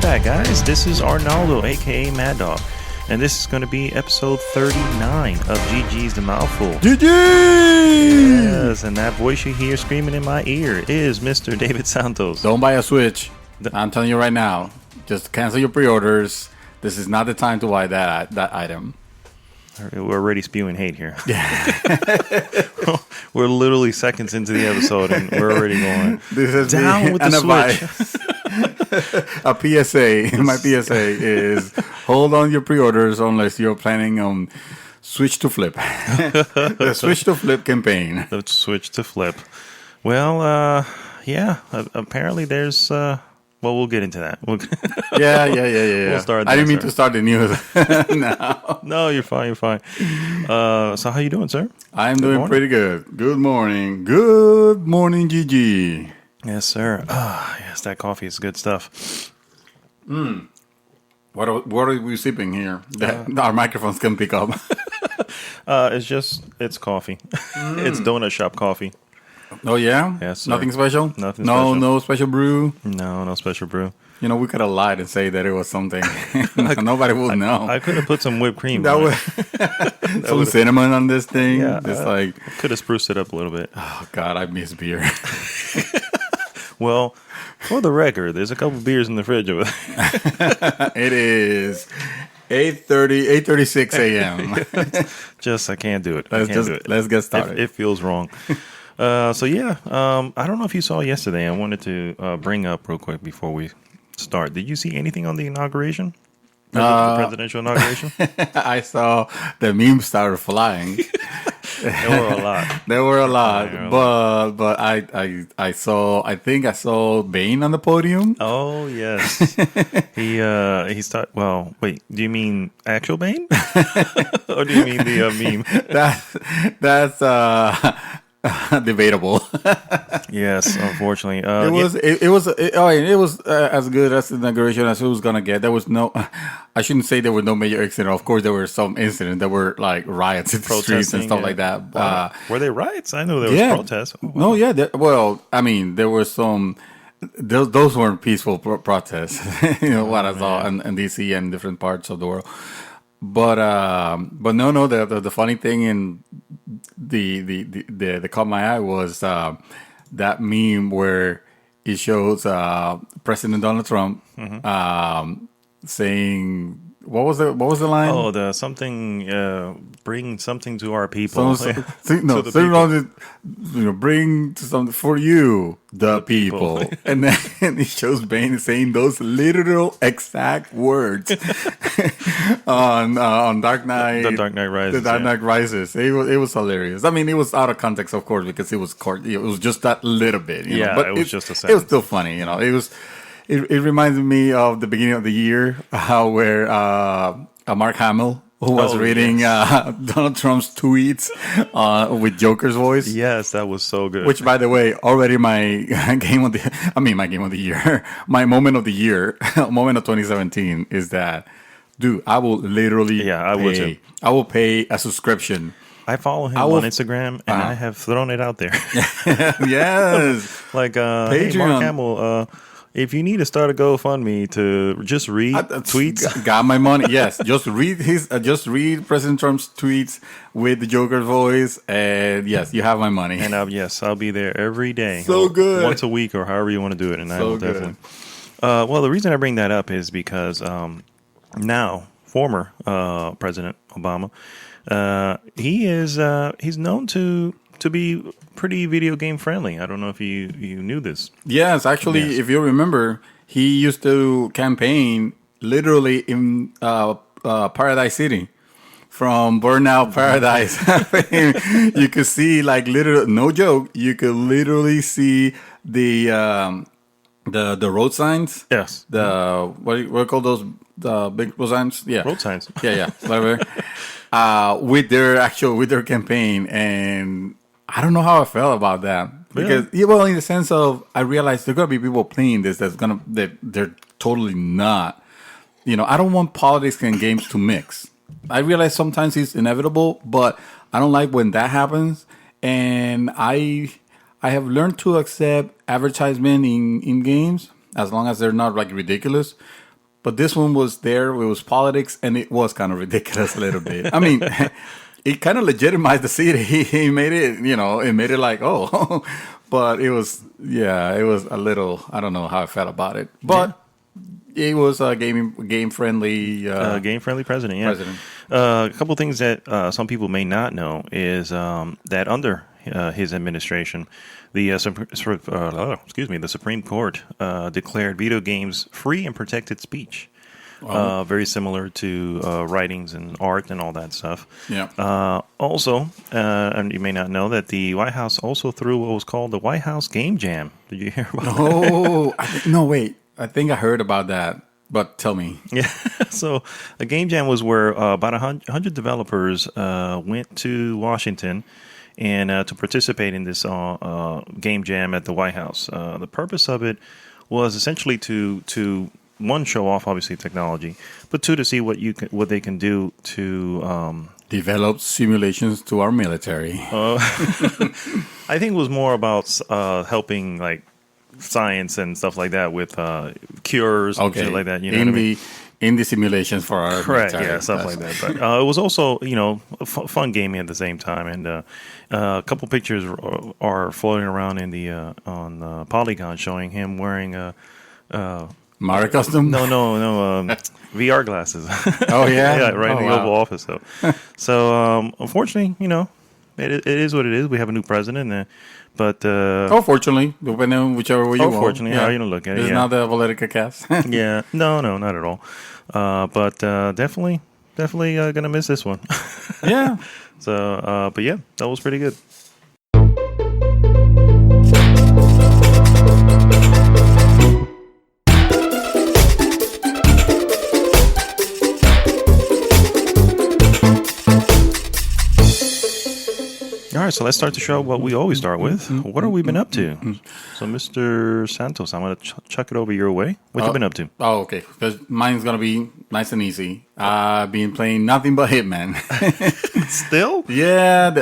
back, guys. This is Arnaldo, aka Mad Dog, and this is going to be episode 39 of GG's the Mouthful. GG! Yes, and that voice you hear screaming in my ear is Mr. David Santos. Don't buy a Switch. I'm telling you right now. Just cancel your pre-orders. This is not the time to buy that item. We're already spewing hate here. We're literally seconds into the episode, and we're already going down with the Switch. A PSA. My PSA is hold on your pre-orders unless you're planning on switch to flip. The switch to flip campaign. The switch to flip. Well, yeah. Apparently, there's. Well, we'll get into that. Yeah. We'll start. I didn't mean to start the news. No, you're fine. So, how you doing, sir? I'm doing pretty good. Good morning, GG. Yes, sir. Yes, that coffee is good stuff. What are we sipping here that our microphones can pick up? It's coffee. It's donut shop coffee. Oh, yeah? Yes, sir. Nothing special? Nothing special. No special brew? No special brew. You know, we could have lied and say that it was something. Nobody will know. I could have put some whipped cream on it. Some cinnamon on this thing. Yeah, just like could have spruced it up a little bit. Oh, God, I miss beer. Well, for the record, there's a couple beers in the fridge over there. It is 8:36 a.m. I can't do it. Let's get started. It feels wrong. I don't know if you saw yesterday. I wanted to bring up real quick before we start. Did you see anything on the inauguration? The presidential inauguration? I saw the memes started flying. There were a lot. But I saw Bane on the podium. Oh yes. He started. Well, wait. Do you mean actual Bane, or do you mean the meme? That's debatable. Yes, unfortunately, it was as good as the inauguration as it was gonna get. There was no, I shouldn't say there were no major incidents. Of course, there were some incidents. There were like riots in the streets and stuff like that. Were there riots? I know there was protests. Oh, wow. No, yeah. There were some. Those weren't peaceful protests. You know what I saw in DC and different parts of the world. But no. The funny thing in the caught my eye was that meme where it shows President Donald Trump saying what was the line? Oh, the something bring something to our people. Bring something for you, the people. And then it shows Bane saying those literal exact words on Dark Knight. The Dark Knight Rises. The Dark Knight Rises. It was hilarious. I mean, it was out of context, of course, because it was just that little bit. You know? But it was just a sentence. It was still funny. You know, it was. It reminds me of the beginning of the year, where Mark Hamill, who was reading Donald Trump's tweets with Joker's voice. Yes, that was so good. Which, by the way, already my moment of the year, moment of 2017 is that, dude, I will literally I will pay a subscription. I follow him on Instagram, and I have thrown it out there. Yes. Like, hey, Mark Hamill, if you need to start a GoFundMe to just read tweets, got my money. Yes, just read read President Trump's tweets with the Joker voice, and yes, you have my money. And I'll be there every day. So good, once a week or however you want to do it, and I will definitely. Well, the reason I bring that up is because now former President Obama, he's known to be pretty video game friendly. I don't know if you knew this. Yes, actually, if you remember, he used to campaign literally in Paradise City. From Burnout Paradise. You could see, like, literally, no joke, you could literally see the road signs. Yes. What do you call those? The big road signs? Yeah. Road signs. Yeah. Whatever. With their campaign, and I don't know how I felt about that. Because, in the sense of, I realized there are going to be people playing this that they're totally not. You know, I don't want politics and games to mix. I realize sometimes it's inevitable, but I don't like when that happens. And I have learned to accept advertisement in games as long as they're not like ridiculous. But this one was there. It was politics, and it was kind of ridiculous a little bit. I mean, it kind of legitimized the city. He made it, it made it like, oh. But it was a little, I don't know how I felt about it. But it was a game-friendly... game-friendly president, yeah. A couple things that some people may not know is that under his administration, the Supreme Court declared video games free and protected speech. Very similar to writings and art and all that stuff. Yeah. Also, and you may not know that the White House also threw what was called the White House Game Jam. Did you hear about that? No, wait. I think I heard about that. But tell me. Yeah. So a game jam was where about 100 developers went to Washington and to participate in this game jam at the White House. The purpose of it was essentially to one, show off obviously technology, but two, to see what they can do to develop simulations to our military. I think it was more about helping like science and stuff like that with cures and shit like that. You know what I mean? In the simulations for our correct, military. yeah, stuff like that. But it was also, fun gaming at the same time, and a couple pictures are floating around in the on Polygon showing him wearing a Mario costume? No, VR glasses. Oh yeah, yeah, right in the Oval Office. So unfortunately, it is what it is. We have a new president. But fortunately, depending on whichever way you want. Fortunately, how you look at it. It's not the Politica cast. Yeah, no, not at all. But definitely gonna miss this one. Yeah. So, but yeah, that was pretty good. All right, so let's start the show what we always start with. What have we been up to? So, Mr. Santos, I'm going to chuck it over your way. What you been up to? Oh, okay. Because mine's going to be nice and easy. I've been playing nothing but Hitman. Still? Yeah.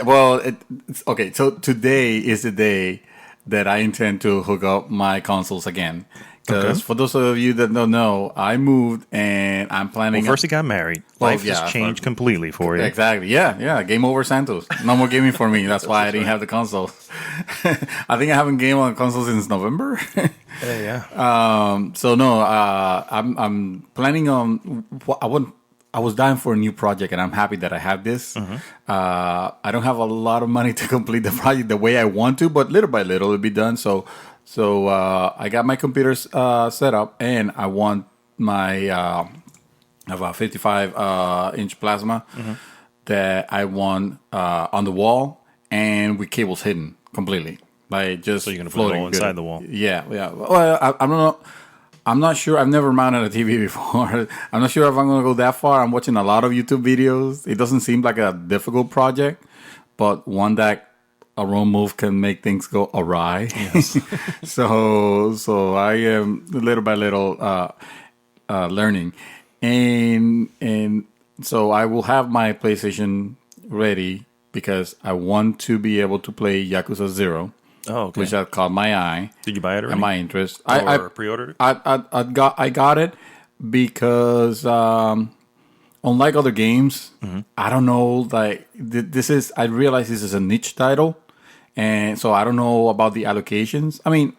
Okay, so today is the day that I intend to hook up my consoles again. Because for those of you that don't know, I moved and I'm planning... Well, first you got married. Life has changed completely for you. Exactly. Yeah. Game over, Santos. No more gaming for me. That's why I didn't have the console. I think I haven't gamed on console since November. Yeah. So no, I'm planning on... I was dying for a new project, and I'm happy that I have this. I don't have a lot of money to complete the project the way I want to, but little by little it'll be done. So I got my computers set up, and I want my I have a 55 inch plasma that I want on the wall and with cables hidden completely, like just so you're gonna put it all inside the wall. Yeah. Well, I don't know. I'm not sure. I've never mounted a TV before. I'm not sure if I'm gonna go that far. I'm watching a lot of YouTube videos. It doesn't seem like a difficult project, but one that a wrong move can make things go awry. Yes. So I am little by little learning, and so I will have my PlayStation ready because I want to be able to play Yakuza 0. Oh, okay. Which had caught my eye. Did you buy it already? And my interest. I pre-ordered it. I got it because unlike other games, I don't know. Like I realize this is a niche title. And so I don't know about the allocations. I mean,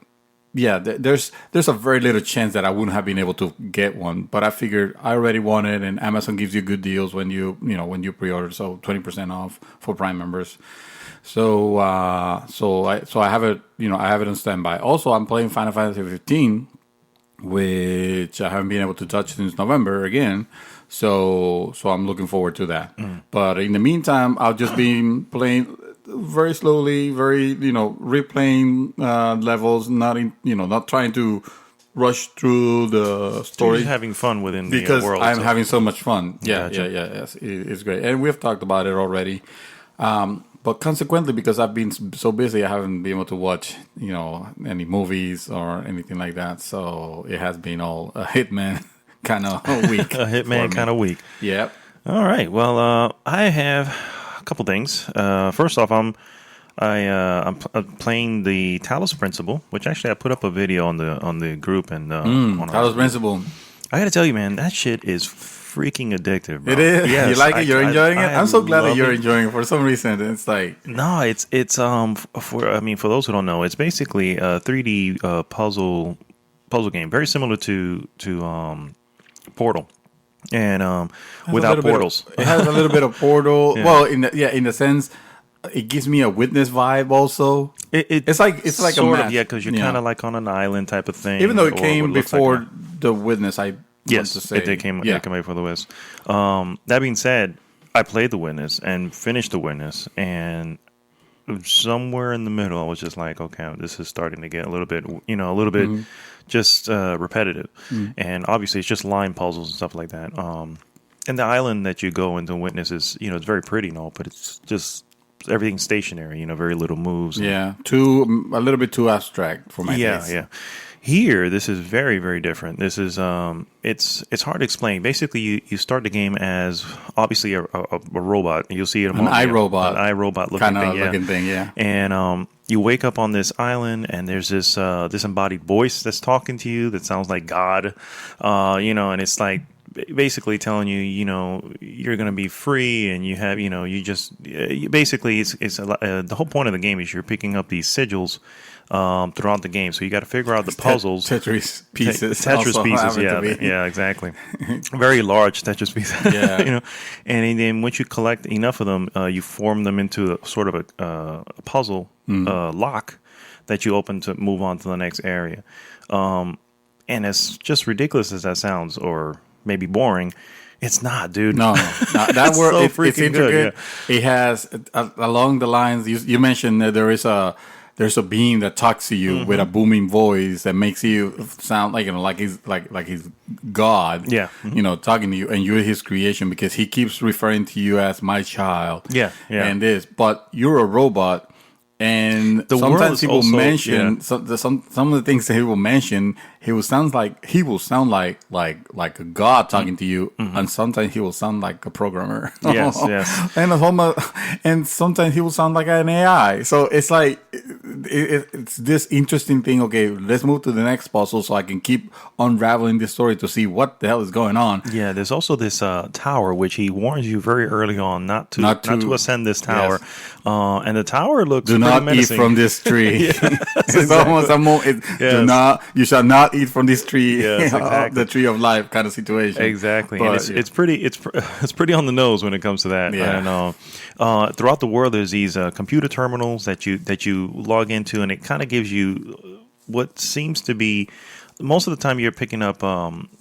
yeah, there's a very little chance that I wouldn't have been able to get one. But I figured I already want it, and Amazon gives you good deals when you pre-order, so 20% off for Prime members. So I have it, I have it on standby. Also, I'm playing Final Fantasy 15, which I haven't been able to touch since November again. So I'm looking forward to that. But in the meantime, I'll just be playing very slowly, replaying levels, not trying to rush through the story. You're having fun within because the world. I'm having so much fun. Yeah, Gotcha. yes, it's great, and we've talked about it already. But consequently, because I've been so busy, I haven't been able to watch, any movies or anything like that. So it has been all a Hitman kind of week. A Hitman kind of week. Yep. All right. Well, I have a couple things. First off, I'm playing the Talos Principle, which actually I put up a video on the group and on Talos Principle. I gotta tell you, man, that shit is freaking addictive, bro. It is. Yes, You like it? You're enjoying it? I'm so glad that love you're it. enjoying it. For some reason, it's like, No, it's for those who don't know, it's basically a 3D puzzle game, very similar to Portal, and has a without little bit of- portals. it has a little bit of Portal. Yeah. Well, in the sense, it gives me a Witness vibe also. It's like a sort of, match. yeah, because you're kind of like on an island type of thing. Even though it or came what looks like before an- the Witness, I yes, want to say. it did came before the West. That being said, I played the Witness and finished the Witness, and somewhere in the middle, I was just like, okay, this is starting to get a little bit, just repetitive, and obviously it's just line puzzles and stuff like that. And the island that you go into Witness is, it's very pretty and all, but it's just everything's stationary. Very little moves. Yeah, a little bit too abstract for my taste. Yeah. Here, this is very, very different. This is it's hard to explain. Basically, you start the game as obviously a robot. You'll see it An iRobot looking kind of thing, looking thing, yeah. And you wake up on this island, and there's this disembodied voice that's talking to you that sounds like God, and it's like basically telling you, you're going to be free, and you have, basically it's the whole point of the game is you're picking up these sigils throughout the game, so you got to figure out the puzzles. Tetris pieces. Tetris also pieces, happen to be. yeah, exactly. Very large Tetris pieces. Yeah. And then once you collect enough of them, you form them into a sort of a puzzle lock that you open to move on to the next area. And as just ridiculous as that sounds, or maybe boring, it's not, dude. No, that It's word so it's freaking intricate. good, It has along the lines you mentioned that there's a being that talks to you with a booming voice that makes you sound like he's God. Yeah. Talking to you, and you're his creation because he keeps referring to you as my child. Yeah. And but you're a robot. And The world sometimes is he will also- mention yeah. some of the things that he will mention. He will sound like a god talking to you, and sometimes he will sound like a programmer. Yes. and sometimes he will sound like an AI. So it's like it's this interesting thing. Okay, let's move to the next puzzle so I can keep unraveling this story to see what the hell is going on. Yeah, there's also this tower which he warns you very early on not to ascend this tower. Yes. And the tower looks Do pretty not menacing. eat from this tree. It's almost a moment. Yes. You shall not eat from this tree. Yes, exactly. The tree of life kind of situation. Exactly, But, and it's pretty on the nose when it comes to that. Yeah. And throughout the world, there's these computer terminals that you log into, and it kind of gives you what seems to be. Most of the time, you're picking up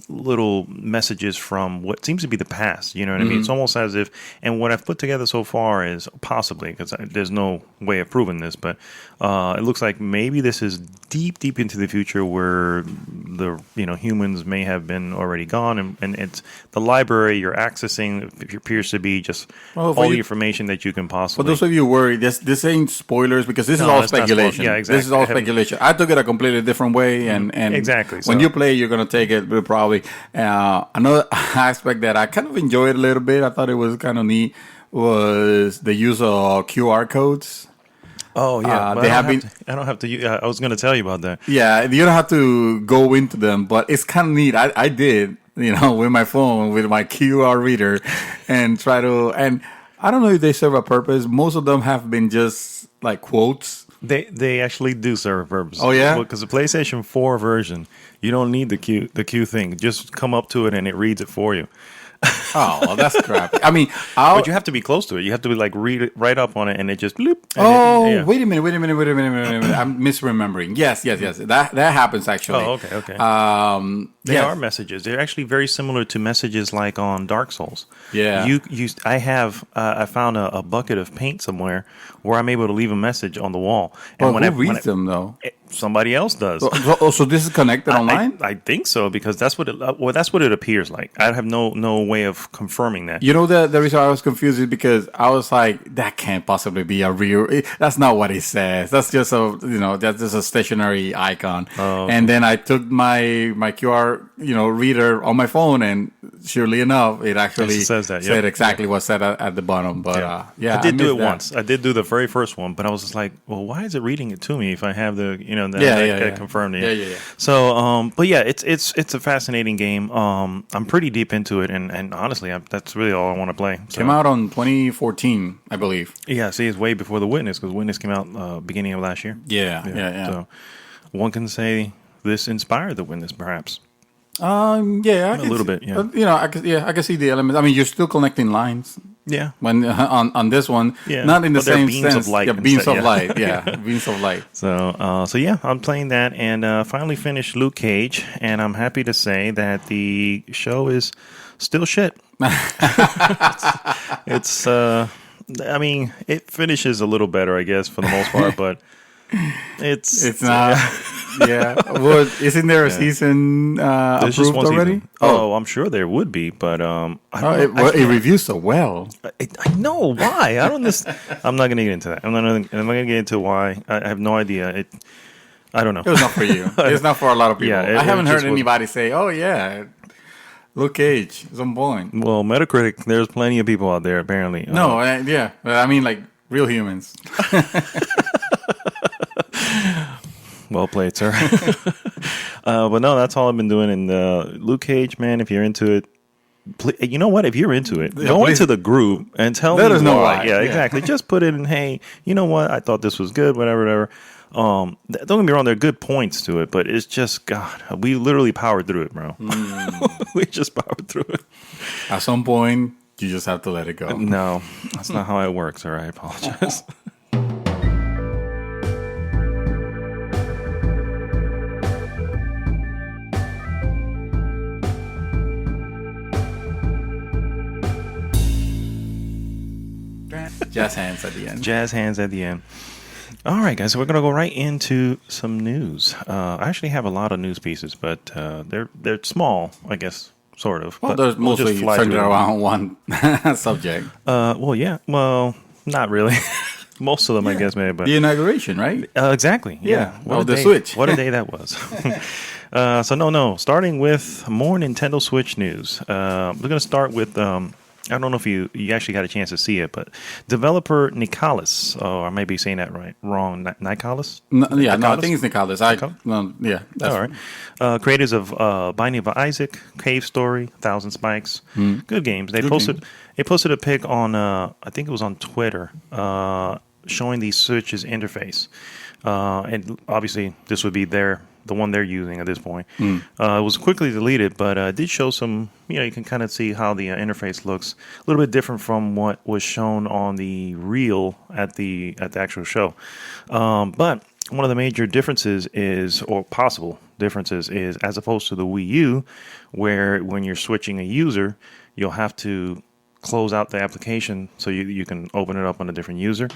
little messages from what seems to be the past. You know what I mean? It's almost as if, and what I've put together so far is possibly, because there's no way of proving this, but it looks like maybe this is deep into the future where the humans may have been already gone, and it's the library you're accessing appears to be just all the information that you can possibly. For those of you worried, this ain't spoilers because this is No, all it's not speculation. spoilers. Yeah, exactly. This is all speculation. I took it a completely different way, and Exactly. when you play, you're gonna take it probably. Another aspect that I kind of enjoyed a little bit, I thought it was kind of neat, was the use of QR codes. Oh yeah, but they I don't have to. I was going to tell you about that. Yeah, you don't have to go into them, but it's kind of neat. I did, with my phone, with my QR reader, and and I don't know if they serve a purpose. Most of them have been just like quotes. They actually do serve a purpose. Oh yeah, because the PlayStation 4 version, you don't need the Q thing. Just come up to it and it reads it for you. Oh, well, that's crappy. I mean, but you have to be close to it. You have to be like read it right up on it, and it just bloop. Wait a minute. I'm misremembering. Yes. That happens actually. Oh, okay. They yes. are messages. They're actually very similar to messages like on Dark Souls. Yeah. I found a bucket of paint somewhere where I'm able to leave a message on the wall. And who reads them though? Somebody else does. So this is connected online? I think so, because that's what it appears like. I have no way of confirming that. The reason I was confused is because I was like, that can't possibly be a real. That's not what it says. That's just that's just a stationary icon. Oh, okay. And then I took my QR reader on my phone, and surely enough, it actually says that. said exactly what's said at the bottom. But I did do it once. I did do the very first one, but I was just like, well, why is it reading it to me if I have the that confirmed it. Yeah. So, but yeah, it's a fascinating game. I'm pretty deep into it, and honestly, that's really all I want to play. So. Came out on 2014, I believe. Yeah, see, it's way before The Witness, because Witness came out beginning of last year. Yeah. So one can say this inspired The Witness, perhaps. A little bit. Yeah, I can see the elements. I mean, you're still connecting lines. Yeah. When on this one, Yeah. not in the same beams sense. of light. Yeah, beams instead, of light. Yeah, beams of light. So yeah, I'm playing that, and finally finished Luke Cage, and I'm happy to say that the show is still shit. it's I mean, it finishes a little better, I guess, for the most part, but it's not. Yeah. Well, isn't there a season approved already? Season. Oh, I'm sure there would be, but it reviews so well. I know why. I don't. I'm not going to get into that. I'm not going to get into why. I have no idea. I don't know. It was not for you. It's not for a lot of people. Yeah, I haven't heard anybody say, "Oh yeah, Luke Cage is on point." Well, Metacritic, there's plenty of people out there apparently. No, I mean like real humans. Well played, sir. But no, that's all I've been doing. And Luke Cage, man, if you're into it, you know what? If you're into it, go into the group and tell me why. Yeah, exactly. Just put it in, hey, you know what? I thought this was good, whatever. Don't get me wrong, there are good points to it, but it's just, God, we literally powered through it, bro. We just powered through it. At some point, you just have to let it go. No, that's not how it works, all right? I apologize. Jazz hands at the end. Jazz hands at the end. All right, guys. So we're gonna go right into some news. I actually have a lot of news pieces, but they're small, I guess, sort of. Well, but there's mostly centered around one subject. Well, yeah. Well, not really. Most of them, I guess, maybe. But the inauguration, right? Exactly. Yeah. The Switch. What a day that was. So no. Starting with more Nintendo Switch news. We're gonna start with. I don't know if you actually got a chance to see it, but developer Nicalis, I may be saying that wrong. Nicalis? No, I think it's Nicalis. That's all right. Creators of Binding of Isaac, Cave Story, Thousand Spikes, good games. They posted a pic on I think it was on Twitter, showing the Switch's interface, and obviously this would be the one they're using at this point. It was quickly deleted, but it did show some, you can kind of see how the interface looks a little bit different from what was shown on the reel at the actual show. But one of the major differences possible differences is, as opposed to the Wii U, where when you're switching a user, you'll have to close out the application so you can open it up on a different user.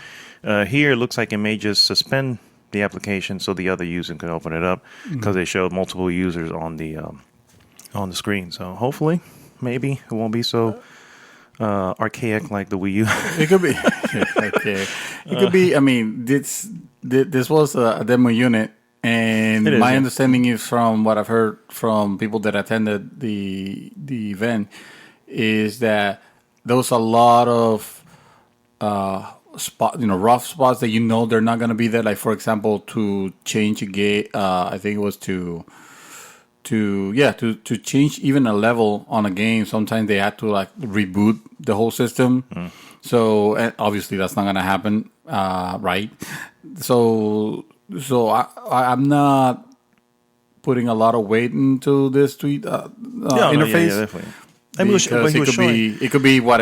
Here, it looks like it may just suspend the application so the other user can open it up, because they showed multiple users on the screen. So hopefully, maybe it won't be so archaic like the Wii U. It could be. Okay. It could be. I mean, this was a demo unit, and my understanding is, from what I've heard from people that attended the event, is that there was a lot of rough spots that they're not going to be there. Like, for example, to change a game, I think it was to change even a level on a game. Sometimes they had to reboot the whole system. So, and obviously that's not going to happen, right? So I'm not putting a lot of weight into this tweet interface. Yeah, definitely. It could be what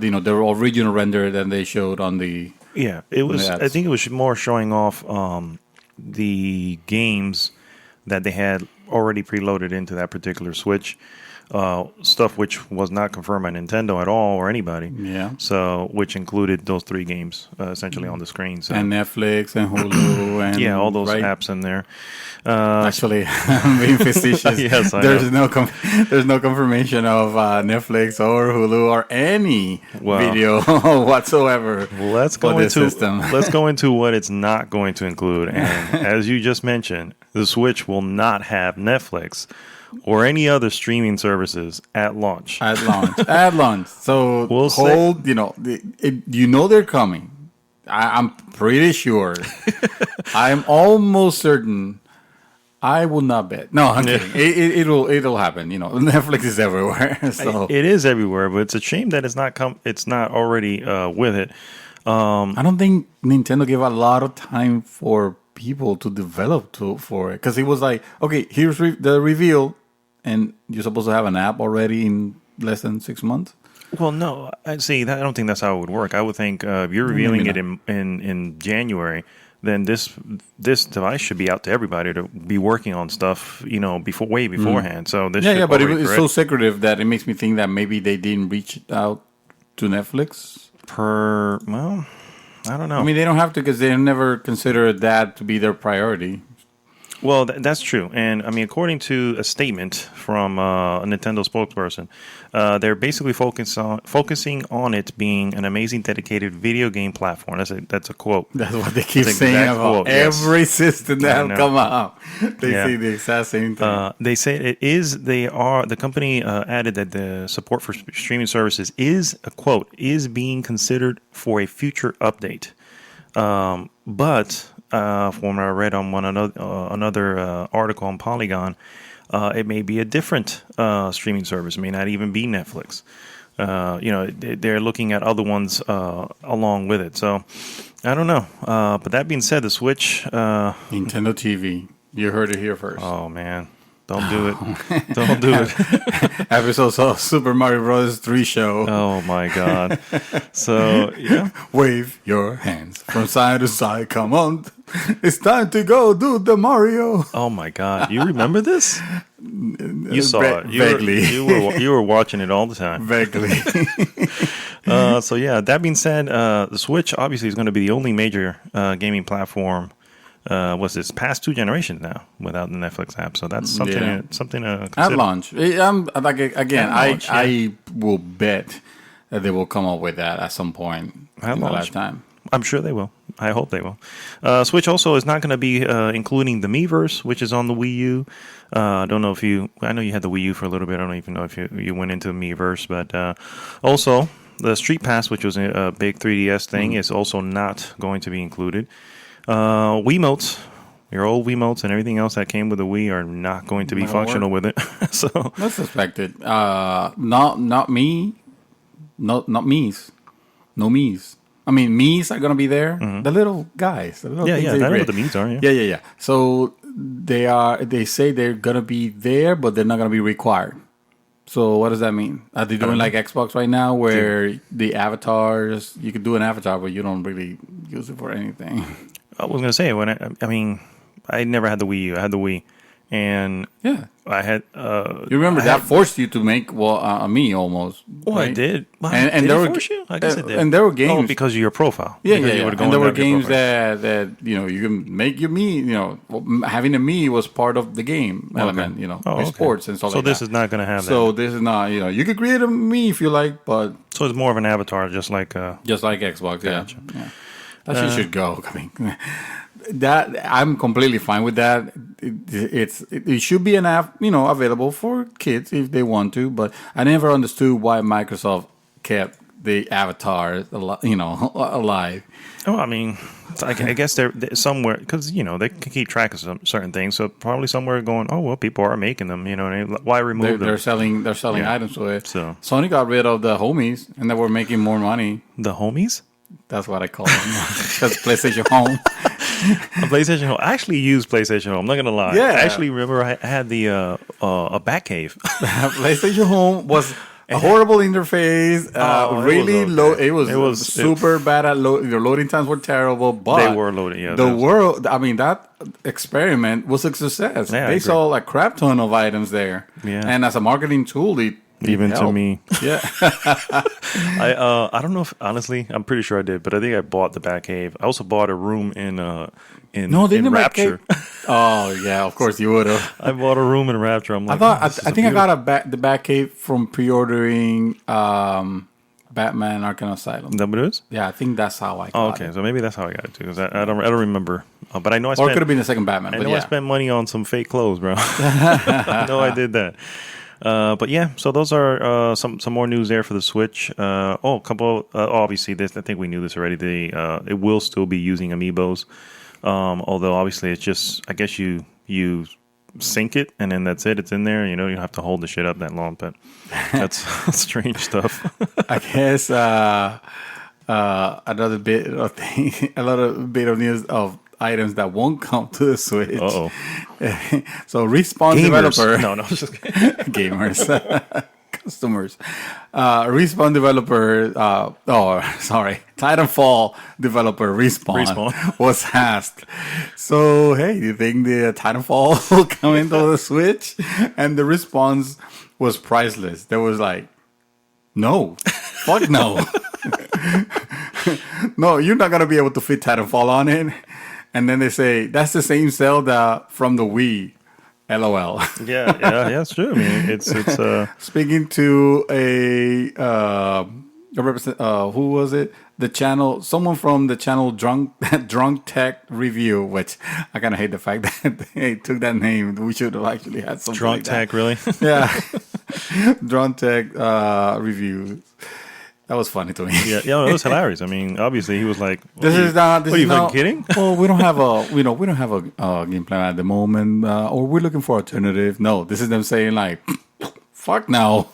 the original render that they showed on the. Yeah, it was. I think it was more showing off the games that they had already preloaded into that particular Switch. Stuff which was not confirmed by Nintendo at all or anybody. Yeah. So, which included those three games essentially on the screen. So. And Netflix and Hulu and all those apps in there. Actually, I'm being facetious. Yes, there's no confirmation of Netflix or Hulu or any video whatsoever. Let's go into what it's not going to include. And as you just mentioned, the Switch will not have Netflix or any other streaming services at launch. At launch. So we'll hold, they're coming. I'm pretty sure. I'm almost certain. I will not bet. No, I'm kidding. It'll happen. You know, Netflix is everywhere. So It is everywhere, but it's a shame that it's not already with it. I don't think Nintendo gave a lot of time for people to develop for it, because it was like, okay, here's the reveal, and you're supposed to have an app already in less than 6 months. Well, no, I don't think that's how it would work. I would think if you're revealing it in January, then this device should be out to everybody to be working on stuff, you know, way beforehand. So this But it's so secretive that it makes me think that maybe they didn't reach out to Netflix. Well, I don't know. I mean, they don't have to, because they never considered that to be their priority. Well, that's true. And I mean, according to a statement from a Nintendo spokesperson, they're basically focusing on it being an amazing dedicated video game platform. That's a quote. That's what they keep saying about every system that will come out. They say the exact same thing. They say it is. The company added that the support for streaming services is a quote is being considered for a future update. But from what I read on another article on Polygon, it may be a different streaming service. It may not even be Netflix. You know, they're looking at other ones along with it. So I don't know. But that being said, the Switch, Nintendo TV. You heard it here first. Oh man. Don't do it. Don't do it. Episodes of Super Mario Bros. 3 show. Oh, my God. So, yeah. Wave your hands from side to side. Come on. It's time to go do the Mario. Oh, my God. You remember this? You saw it. Vaguely. You were watching it all the time. Vaguely. So, yeah, that being said, the Switch obviously is going to be the only major gaming platform what's this past 2 generations now without the Netflix app, so that's something to consider. At launch. I will bet that they will come up with that at some point in their lifetime. I'm sure they will. I hope they will. Switch also is not going to be including the Miiverse, which is on the Wii U. I don't know if I know you had the Wii U for a little bit. I don't even know if you went into the Miiverse, but also the Street Pass, which was a big 3DS thing, is also not going to be included. Wiimotes, your old Wiimotes and everything else that came with the Wii are not going to be functional with it. So that's suspected. Not me. Not me's. No me's. I mean, me's are gonna be there. Mm-hmm. The little guys. The little I know what the me's are. Yeah. So they say they're gonna be there, but they're not gonna be required. So what does that mean? Are they doing like Xbox right now, where the avatars, you could do an avatar, but you don't really use it for anything? I was going to say, I never had the Wii U. I had the Wii. And I had... you remember that forced you to make a me almost. Well, right? I did. Well, and did it force you? I guess it did. And there were games... Oh, because of your profile. Yeah. And there were games that, you know, you can make your me, you know, having a me was part of the game element, you know, sports and stuff like that. So this is not going to have that. So this is not, you know, you could create a me if you like, but... So it's more of an avatar, just like... Just like Xbox, gotcha. Yeah. That shit should go. I mean, that I'm completely fine with that. It should be an app, you know, available for kids if they want to. But I never understood why Microsoft kept the avatars, you know, alive. Oh, I mean, I guess they're somewhere because you know they can keep track of certain things. So probably somewhere going, oh well, people are making them. You know, why remove them? They're selling items to it. So Sony got rid of the homies, and they were making more money. The homies. That's what I call them. Because PlayStation Home. A PlayStation Home. I actually used PlayStation Home. I'm not gonna lie. Yeah. I actually remember I had the a Batcave. PlayStation Home was a horrible interface. Really low. It was super bad at your loading times were terrible. But they were loading. Yeah. That experiment was a success. Yeah, they saw a crap ton of items there. Yeah. And as a marketing tool, even to me. Yeah. I don't know if honestly, I'm pretty sure I did, but I think I bought the Batcave. I also bought a room in Rapture. Oh yeah, of course you would have. I bought a room in Rapture. I'm like, I think I got the Batcave from pre-ordering Batman Arkham Asylum. Is that what it is? Yeah, I think that's how I got it. So maybe that's how I got it too. Because I don't remember. But I know I spent. Or it could have been the second Batman. I know I spent money on some fake clothes, bro. I know I did that. But yeah, so those are some more news there for the Switch. A couple. Obviously, this I think we knew this already. It will still be using amiibos, although obviously it's just I guess you sync it and then that's it. It's in there. You don't have to hold the shit up that long. But that's strange stuff. I guess another bit of thing, another bit of news of items that won't come to the Switch. Uh-oh. So Respawn Gamers. developer, No, just kidding. gamers, customers, Respawn developer. Titanfall developer Respawn was asked. So hey, do you think the Titanfall will come into the Switch? And the response was priceless. There was like, no, fuck no. No, you're not gonna be able to fit Titanfall on it. And then they say that's the same Zelda from the Wii. LOL. Yeah, it's true. I mean, it's speaking to a who was it? The channel, someone from the channel Drunk Tech Review, which I kind of hate the fact that they took that name. We should have actually had something Drunk like Tech, that. really? Yeah, Drunk Tech Review. That was funny to me. Yeah, it was hilarious. I mean, obviously he was like, This is not. What are you fucking kidding? Well, we don't have a game plan at the moment, or we're looking for alternative. No, this is them saying like, fuck no.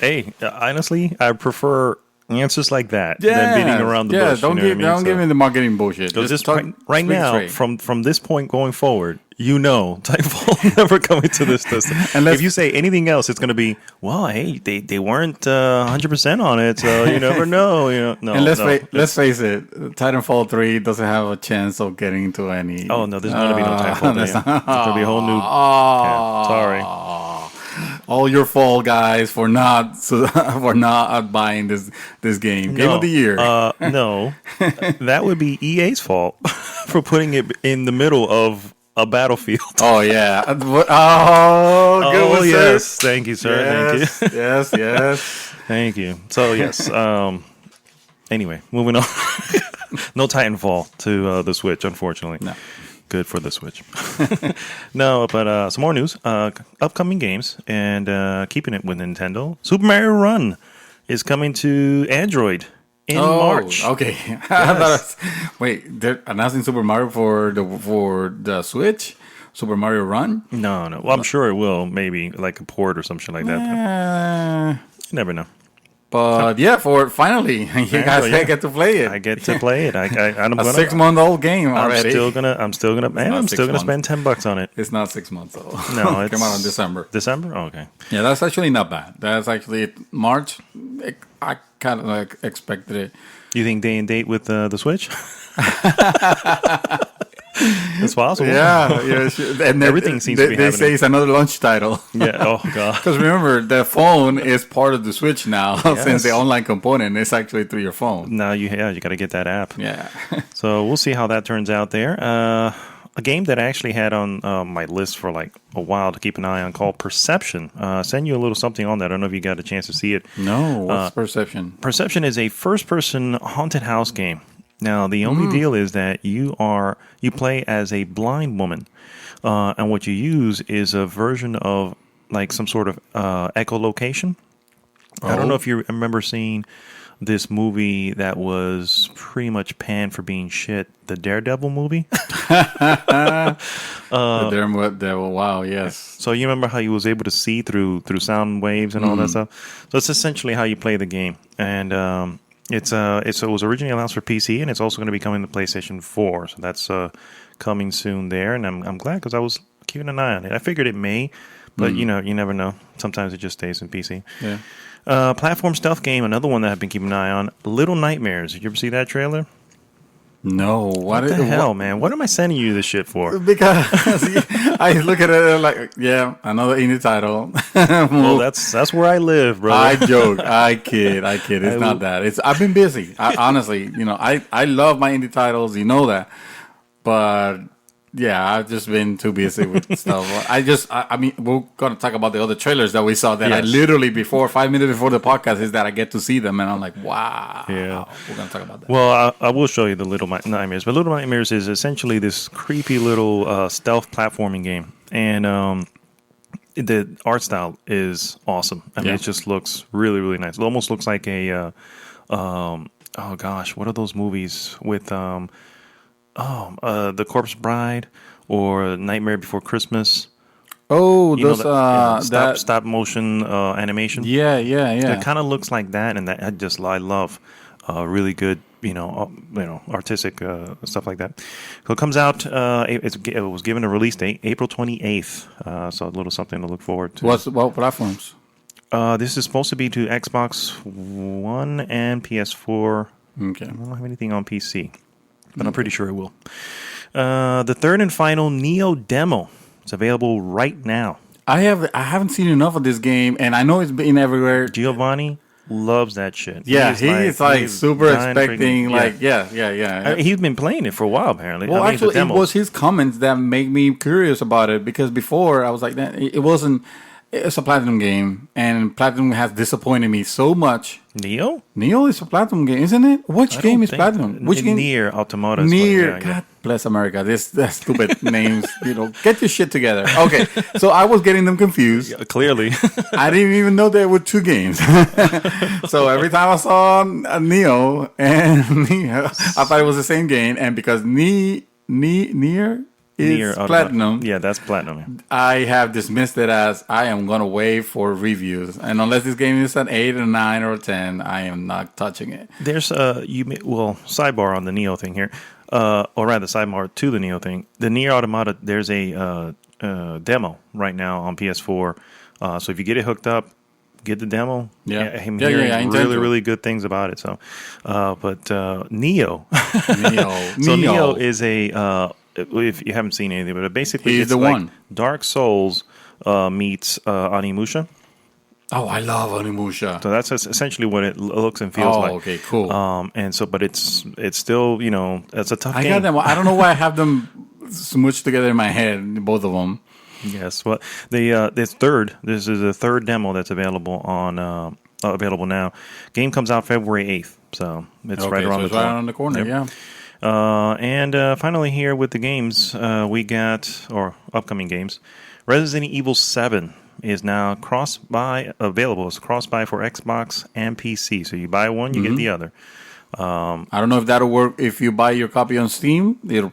Hey, honestly, I prefer answers like that than beating around the bush. Don't give me the marketing bullshit. Just right now, from this point going forward, Titanfall never coming to this system. If you say anything else, it's going to be, well, hey, they weren't 100% on it, so you never know. No. And let's face it, Titanfall 3 doesn't have a chance of getting into any. Oh no, there's not going to be no Titanfall 3. There's going to be a whole new. Sorry. All your fault, guys, for not buying this game. Game of the year. No, that would be EA's fault for putting it in the middle of a battlefield. Oh yeah. Good one, yes. Sir. Thank you, sir. Yes, Thank you. yes. Thank you. So yes. Anyway, moving on. No Titanfall to the Switch, unfortunately. No. Good for the Switch. No, but some more news. Upcoming games and keeping it with Nintendo. Super Mario Run is coming to Android in March. Okay. Yes. Wait, they're announcing Super Mario for the Switch? Super Mario Run? No. Well, I'm sure it will. Maybe like a port or some shit like that. You never know. But yeah, finally, you guys get to play it. I get to play it. I'm gonna, 6-month-old game already. I'm still gonna spend $10 on it. It's not 6 months old. No, it came out in December. December? Oh, okay. Yeah, that's actually not bad. That's actually March. I kind of expected it. You think day and date with the Switch? It's possible. Yeah. And everything seems to be happening. They say it's another launch title. Yeah. Oh god. Because remember, the phone is part of the Switch now. Yes. Since the online component is actually through your phone. Now you got to get that app. Yeah. So we'll see how that turns out there. A game that I actually had on my list for like a while to keep an eye on called Perception. Send you a little something on that. I don't know if you got a chance to see it. No. What's Perception? Perception is a first-person haunted house game. Now, the only deal is that you play as a blind woman, and what you use is a version of like some sort of echolocation. I don't know if you remember seeing this movie that was pretty much panned for being shit, the Daredevil movie. The Daredevil, wow, yes. So you remember how you was able to see through sound waves and all that stuff? So it's essentially how you play the game, and it was originally announced for PC, and it's also going to be coming to PlayStation 4. So that's coming soon there, and I'm glad because I was keeping an eye on it. I figured it may, but you never know. Sometimes it just stays in PC. Yeah. Platform stealth game, another one that I've been keeping an eye on. Little Nightmares. Did you ever see that trailer? No. What the hell, man? What am I sending you this shit for? Because I look at it like, yeah, another indie title. Well, that's where I live, bro. I joke. I kid. It's not that. I've been busy. Honestly, I love my indie titles. You know that. But yeah, I've just been too busy with stuff. I mean, we're going to talk about the other trailers that we saw that I literally 5 minutes before the podcast is that I get to see them. And I'm like, wow. Yeah. We're going to talk about that. Well, I will show you the Little Nightmares. But Little Nightmares is essentially this creepy little stealth platforming game. And the art style is awesome. I mean, it just looks really, really nice. It almost looks like a, oh gosh, what are those movies with, The Corpse Bride or Nightmare Before Christmas? Oh, You know, those stop motion animation. yeah. It kind of looks like that, and that I love really good, artistic stuff like that. So it comes out. It was given a release date, April 28th. So a little something to look forward to. What platforms? This is supposed to be to Xbox One and PS4. Okay. I don't have anything on PC, but I'm pretty sure it will. The third and final Neo demo. It's available right now. I haven't seen enough of this game, and I know it's been everywhere. Giovanni loves that shit. Yeah, he's super expecting. Yeah. He's been playing it for a while, apparently. Well, actually, it was his comments that made me curious about it, because before I was like, that it wasn't. It's a Platinum game, and Platinum has disappointed me so much. Neo is a Platinum game, isn't it? Which game is Platinum? Which game? Nier Automata. Nier. God bless America. This stupid names. Get your shit together. Okay, so I was getting them confused. Yeah, clearly, I didn't even know there were two games. So every time I saw Neo and Nier, I thought it was the same game, and because Nier is Platinum. Yeah, that's Platinum. I have dismissed it as I am going to wait for reviews. And unless this game is an 8 or 9 or 10, I am not touching it. There's sidebar on the Neo thing here. Or rather, sidebar to the Neo thing. The Nier Automata, there's a demo right now on PS4. So if you get it hooked up, get the demo. Yeah. I'm hearing really good things about it. So, but Neo. So Neo is a... if you haven't seen anything, but basically it's like one. Dark Souls meets Onimusha. Oh, I love Onimusha. So that's essentially what it looks and feels like. Oh, okay, cool. And so, but it's still, it's a tough game. I got them. I don't know why I have them smooched together in my head, both of them. Yes. Well, this is the third demo that's available available now. Game comes out February 8th, so it's right around the corner. Right around the corner. Yep. Yeah. And finally, here with the games, we got, or upcoming games, Resident Evil 7 is now available. It's cross-buy for Xbox and PC. So you buy one, you get the other. I don't know if that'll work if you buy your copy on Steam. It'll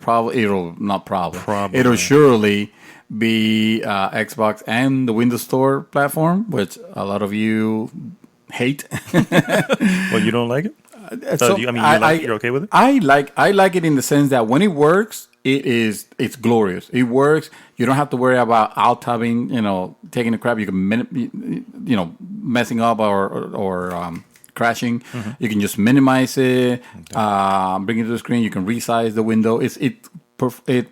surely be Xbox and the Windows Store platform, which a lot of you hate. Well, you don't like it? You're okay with it? I like it in the sense that when it works, it's glorious. It works. You don't have to worry about alt-tabbing, taking a crap. You can, messing up or crashing. Mm-hmm. You can just minimize it, bring it to the screen. You can resize the window. It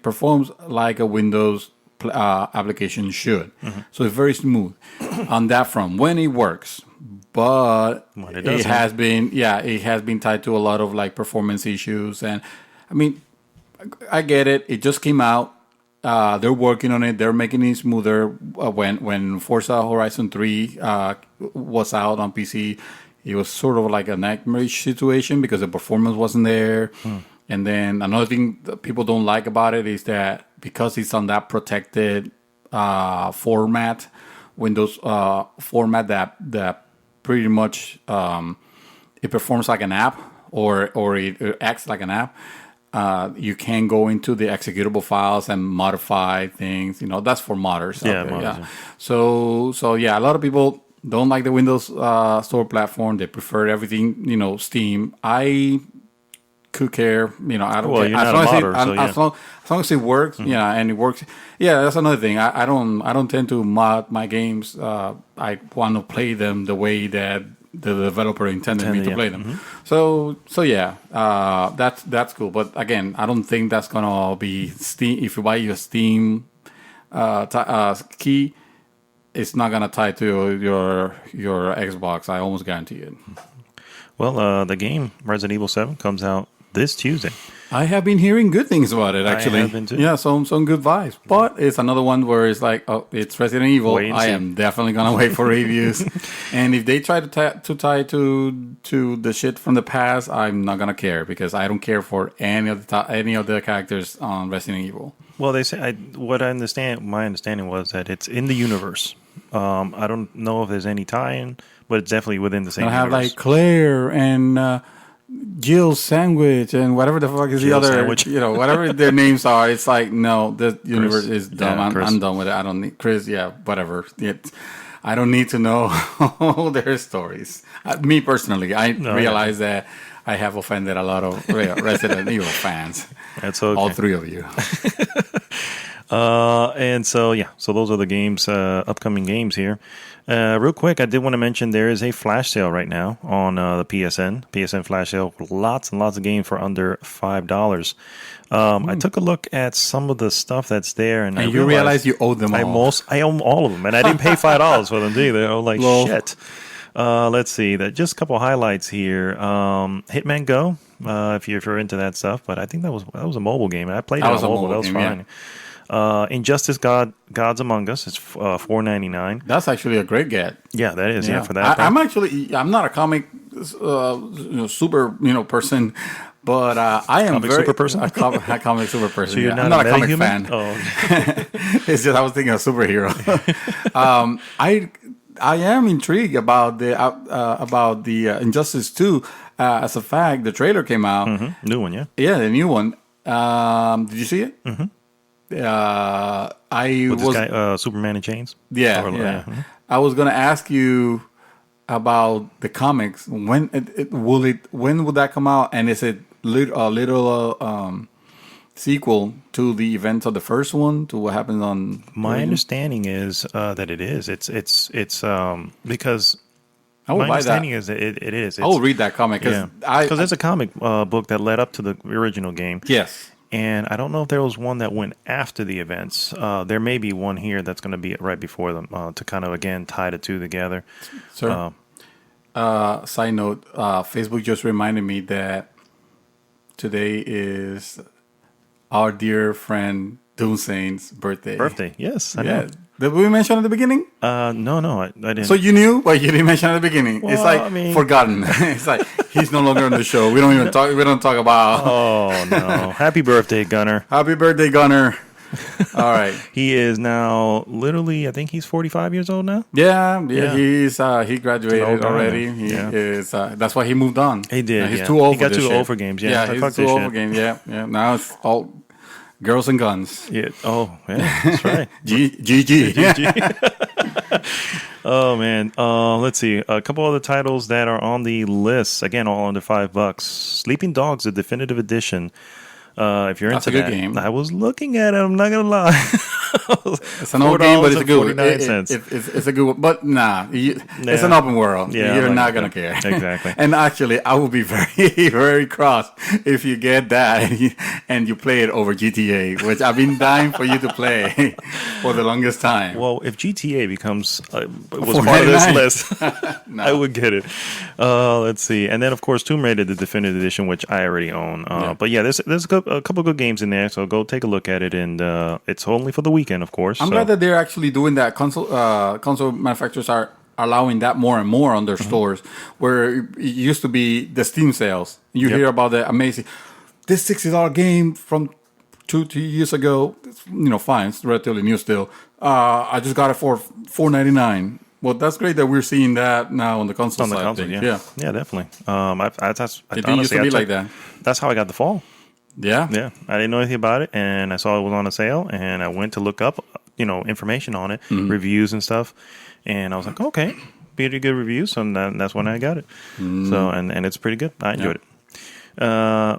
performs like a Windows application should. Mm-hmm. So it's very smooth on that front when it works. But it has been tied to a lot of like performance issues, and I mean, I get it. It just came out. They're working on it. They're making it smoother. When Forza Horizon 3 was out on PC, it was sort of like a nightmarish situation because the performance wasn't there. And then another thing that people don't like about it is that because it's on that protected format, Windows format that pretty much it performs like an app or it acts like an app. You can go into the executable files and modify things. That's for modders. Yeah. So a lot of people don't like the Windows Store platform. They prefer everything, Steam. I could care. I don't care. You're not a modder, as long as it works, and it works. Yeah, that's another thing. I don't tend to mod my games. I want to play them the way that the developer intended me to play them. Mm-hmm. So yeah, that's cool. But again, I don't think that's gonna be Steam. If you buy your Steam key, it's not gonna tie to your Xbox. I almost guarantee it. Well, the game Resident Evil 7 comes out this Tuesday. I have been hearing good things about it, actually. I have been too. Yeah, some good vibes. But it's another one where it's like, oh, it's Resident Evil. I am definitely going to wait for reviews. And if they try to tie to the shit from the past, I'm not going to care because I don't care for any of the characters on Resident Evil. Well, they say my understanding was that it's in the universe. I don't know if there's any tie-in, but it's definitely within the same I have universe. like Claire and Jill's Sandwich and whatever the fuck is the Jill's other, Sandwich. whatever their names are. It's like, no, the universe is dumb. Yeah, Chris. I'm done with it. I don't need Chris. Yeah, whatever. I don't need to know their stories. Me personally, I realize that I have offended a lot of Resident Evil fans. That's okay. All three of you. And so those are the games, upcoming games here. Real quick, I did want to mention there is a flash sale right now on the PSN Flash Sale. Lots and lots of games for under $5. I took a look at some of the stuff that's there, and you realize you owe them all. I own all of them, and I didn't pay $5 for them either. I was like, Well, shit. Let's see. Just a couple highlights here. Hitman Go, if you're into that stuff, but I think that was a mobile game. I played it on mobile. That was fine. Yeah. Injustice Gods Among Us. It's $4.99. That's actually a great get. Yeah, that is. Yeah, for that. I'm not a comic super person, but I am Comic super person? a comic super person. So you're I'm not a comic fan. Oh. It's just I was thinking of superhero. I am intrigued about the Injustice 2. As a fact, the trailer came out. Mm-hmm. New one, yeah. Yeah, the new one. Did you see it? Mm-hmm. With this guy, Superman in Chains? Yeah. Mm-hmm. I was gonna ask you about the comics. When when would that come out? And is it a little sequel to the events of the first one, to what happens on? My understanding is that it is. It's because I will my buy understanding that. is that it is. I will read that comic because there's a comic book that led up to the original game. Yes. And I don't know if there was one that went after the events. There may be one here that's going to be right before them to kind of, again, tie the two together. Sir, side note, Facebook just reminded me that today is our dear friend Doomsaint's birthday. Yes, I know. Did we mention at the beginning? No, I didn't. So you knew, but you didn't mention at the beginning. Well, it's like forgotten. It's like he's no longer on the show. We don't talk about. Oh no! Happy birthday, Gunner! Happy birthday, Gunner! All right. He is now literally, I think he's 45 years old now. Yeah. He graduated already. He is. That's why he moved on. He did. He's too old. He got for this too shit. old for games. Yeah, he's too old for games. Yeah. Now it's all girls and guns. Yeah. Oh, yeah. That's right. GG. Oh man. Let's see. A couple other titles that are on the list. Again, all under $5. Sleeping Dogs, the definitive edition. If you're That's into a good that, game. I was looking at it. I'm not gonna lie. It's an old game, but it's a good one. $4.49. It's a good one, but it's an open world. Yeah, You're like not gonna care. Exactly. And actually, I would be very, very cross if you get that and you play it over GTA, which I've been dying for you to play for the longest time. Well, if GTA becomes was part of this list, I would get it. Let's see, and then of course Tomb Raider, the definitive edition, which I already own. But yeah, there's a couple good games in there, so go take a look at it, and it's only for the weekend, of course. I'm glad that they're actually doing that. Console manufacturers are allowing that more and more on their stores, where it used to be the Steam sales. You hear about the amazing, this $60 game from 2 years ago. It's, fine, it's relatively new still. I just got it for $4.99. Well, that's great that we're seeing that now on the console side. Console, yeah, definitely. It used to be like that. That's how I got the Fall. Yeah. I didn't know anything about it, and I saw it was on a sale, and I went to look up, information on it, reviews and stuff, and I was like, okay, pretty good reviews, and that's when I got it. So, and it's pretty good. I enjoyed it.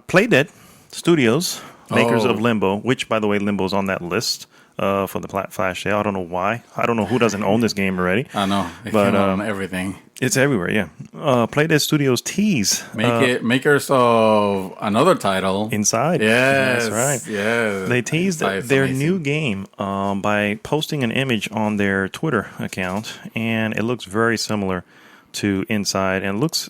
Playdead Studios, makers of Limbo, which, by the way, Limbo's on that list for the Flash Sale. I don't know why. I don't know who doesn't own this game already. I know. It's on everything. It's everywhere, yeah. Playdead Studios tease. Makers of another title. Inside. Yes. That's right. Yes. They teased their new game by posting an image on their Twitter account, and it looks very similar to Inside, and looks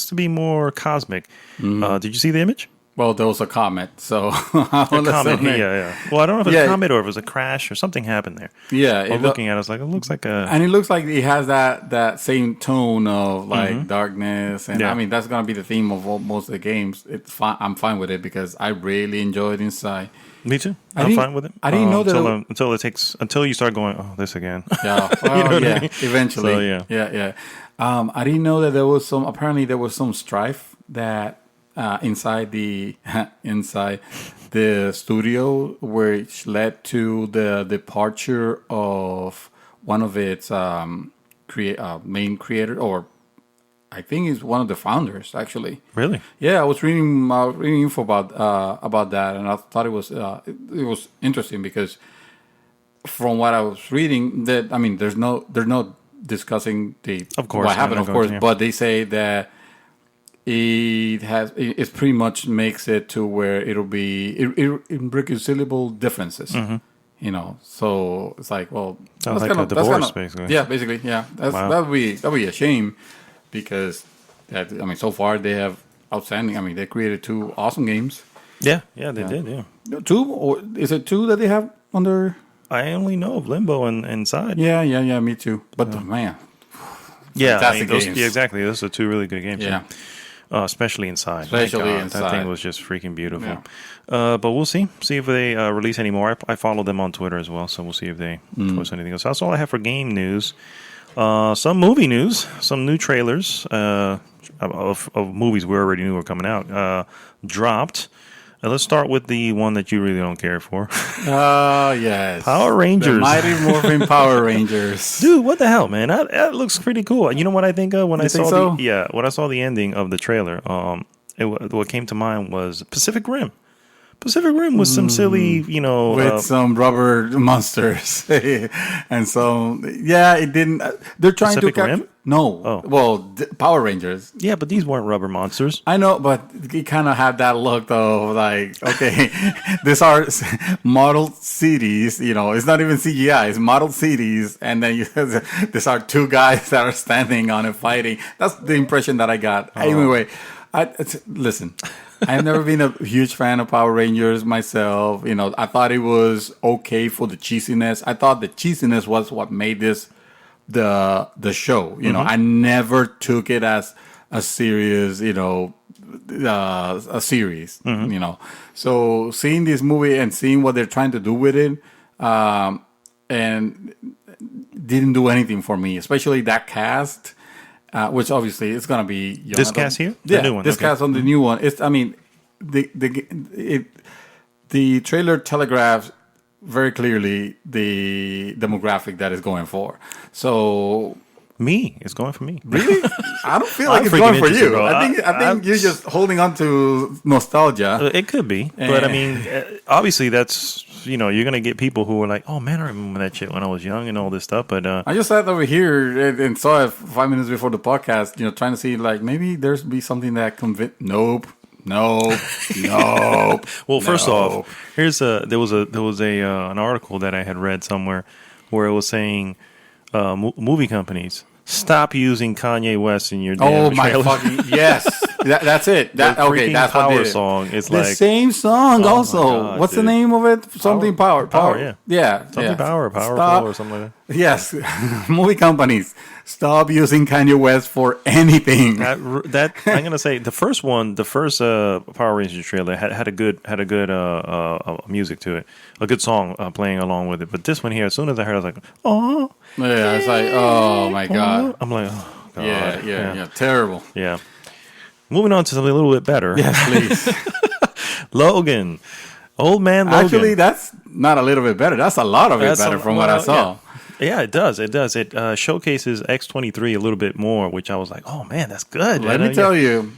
to be more cosmic. Did you see the image? Well, there was a comet, so A comet, yeah. Well, I don't know if it's Yeah. a comet or if it was a crash or something happened there. yeah. I'm looking at it, I was like, it looks like a. And it looks like it has that same tone of like darkness, and Yeah. I mean that's gonna be the theme of most of the games. It's fine. I'm fine with it because I really enjoyed Inside. Me too. I I'm didn't- fine with it. I didn't know that until you start going, oh, this again. Yeah, well, You know what I yeah. mean? Eventually, So, yeah. yeah. I didn't know that there was some. Apparently, there was some strife that inside the studio, which led to the departure of one of its main creator, or I think is one of the founders actually. Really? Yeah, I was reading info about that, and I thought it was interesting because from what I was reading, that I mean, there's no discussing Of course, what happened, not of going course, to, yeah. but they say that it pretty much makes it to where it'll be irreconcilable differences. You know, so it's like, well, Sounds like a divorce, basically. Yeah, basically, yeah. Wow. That'd be a shame because so far they have outstanding. I mean, they created 2 awesome games. Yeah, they did, yeah. 2, or is it 2 that they have under? I only know of Limbo and Inside. Yeah. Me too. But man, Yeah, fantastic those, games. yeah, exactly. Those are 2 really good games. yeah. Especially Inside. My Especially God, Inside. That thing was just freaking beautiful. Yeah. But we'll see. See if they release any more. I follow them on Twitter as well, so we'll see if they post anything else. That's all I have for game news. Some movie news. Some new trailers of movies we already knew were coming out dropped. Let's start with the one that you really don't care for. Yes. Power Rangers. The Mighty Morphin Power Rangers. Dude, what the hell, man? That looks pretty cool. You know what I think of when You I think saw so? when I saw the ending of the trailer? What came to mind was Pacific Rim. Pacific Rim was some silly, With some rubber monsters. And so, yeah, it didn't. They're trying Pacific to Rim? No. Oh. Well, Power Rangers. yeah, but these weren't rubber monsters. I know, but it kind of had that look though, like, okay, these are model cities, it's not even CGI, it's model cities, and then these are 2 guys that are standing on it fighting. That's the impression that I got. Anyway, listen, I've never been a huge fan of Power Rangers myself. I thought it was okay for the cheesiness. I thought the cheesiness was what made this the show. I never took it as a serious, a series. So seeing this movie and seeing what they're trying to do with it, and didn't do anything for me, especially that cast. Which obviously is gonna be This cast here? The Yeah, new one, this okay. cast on the new one. The trailer telegraphs very clearly the demographic that is going for. So Me, it's going for me. really, I don't feel I'm like it's freaking going for interested, you. bro. I think you're just holding on to nostalgia. It could be, but I mean, obviously that's you're gonna get people who are like, oh man, I remember that shit when I was young and all this stuff. But I just sat over here and saw it 5 minutes before the podcast, trying to see like maybe there's be something that Nope. Nope. well, first No. off, there was an article that I had read somewhere where it was saying movie companies stop using Kanye West in your damn Oh my trailer. fucking yes! That's it. The freaking That's what Power did it. song is The like same song. Oh my Also, God, what's the dude. name of it? Something power. Yeah. Something something powerful Stop. or something like that. Yes, movie companies stop using Kanye West for anything. That I'm gonna say the first Power Rangers trailer had a good music to it, a good song playing along with it. But this one here, as soon as I heard, it, I was like, oh, Yeah, it's like, oh my god. I'm like, oh god, Yeah. Terrible. yeah. Moving on to something a little bit better. Yes, please. Logan, old man Logan. Actually, that's not a little bit better. That's a lot of it better from what I saw. Yeah, it does. It does. It showcases X-23 a little bit more, which I was like, oh man, that's good. Let me tell you,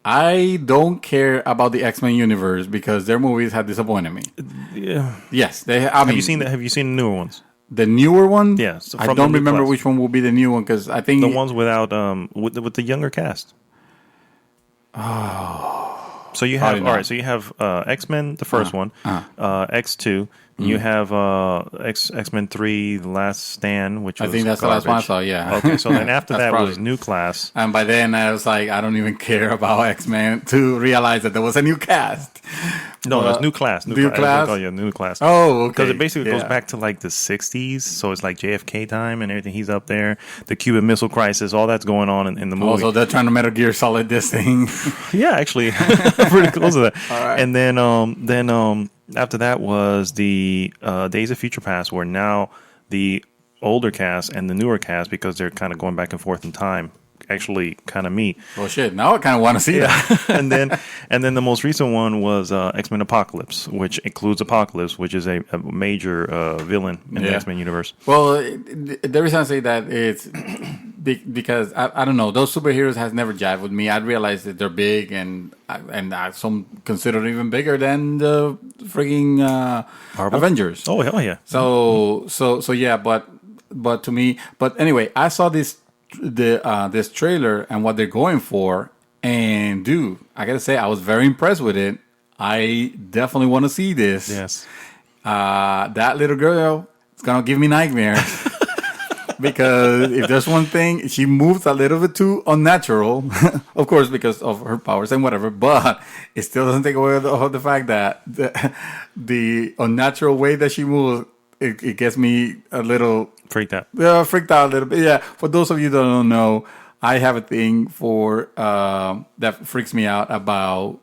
I don't care about the X-Men universe because their movies have disappointed me. Yeah. Yes, they. Have you seen Have you seen the newer ones? the newer one? Yeah, so I from don't the new remember class. which one will be the new one because I think The ones without with the younger cast. So you Probably have not. all right. So you have X-Men, the first one, X2. You have X-Men 3, The Last Stand, which I was think that's the last one I garbage. saw, yeah. Okay, so then after That's that probably- was New Class. And by then, I was like, I don't even care about X-Men to realize that there was a new cast. No, it's New Class. New Class? Oh, yeah, New Class. Oh, okay. Because it basically goes Yeah. back to like the 60s. So it's like JFK time and everything. He's up there. The Cuban Missile Crisis, all that's going on in the movie. Also, they're trying to Metal Gear Solid this thing. Yeah, actually, pretty close to that. All right. And then after that was the Days of Future Past, where now the older cast and the newer cast, because they're kind of going back and forth in time, actually kind of meet. Well, shit. Now I kind of want to see that. and then the most recent one was XMen Apocalypse, which includes Apocalypse, which is a major villain in the Yeah. X-Men universe. Well, the reason I say that is because I don't know, those superheroes has never jived with me. I realize that they're big and some consider it even bigger than the freaking Marvel? Avengers. Oh hell yeah! So yeah, but to me, but anyway, I saw this trailer and what they're going for, and dude, I gotta say, I was very impressed with it. I definitely want to see this. Yes. That little girl is gonna give me nightmares. Because if there's one thing, she moves a little bit too unnatural, of course, because of her powers and whatever. But it still doesn't take away the fact that the unnatural way that she moves, it gets me a little Freaked out. freaked out a little bit. Yeah. For those of you that don't know, I have a thing for that freaks me out about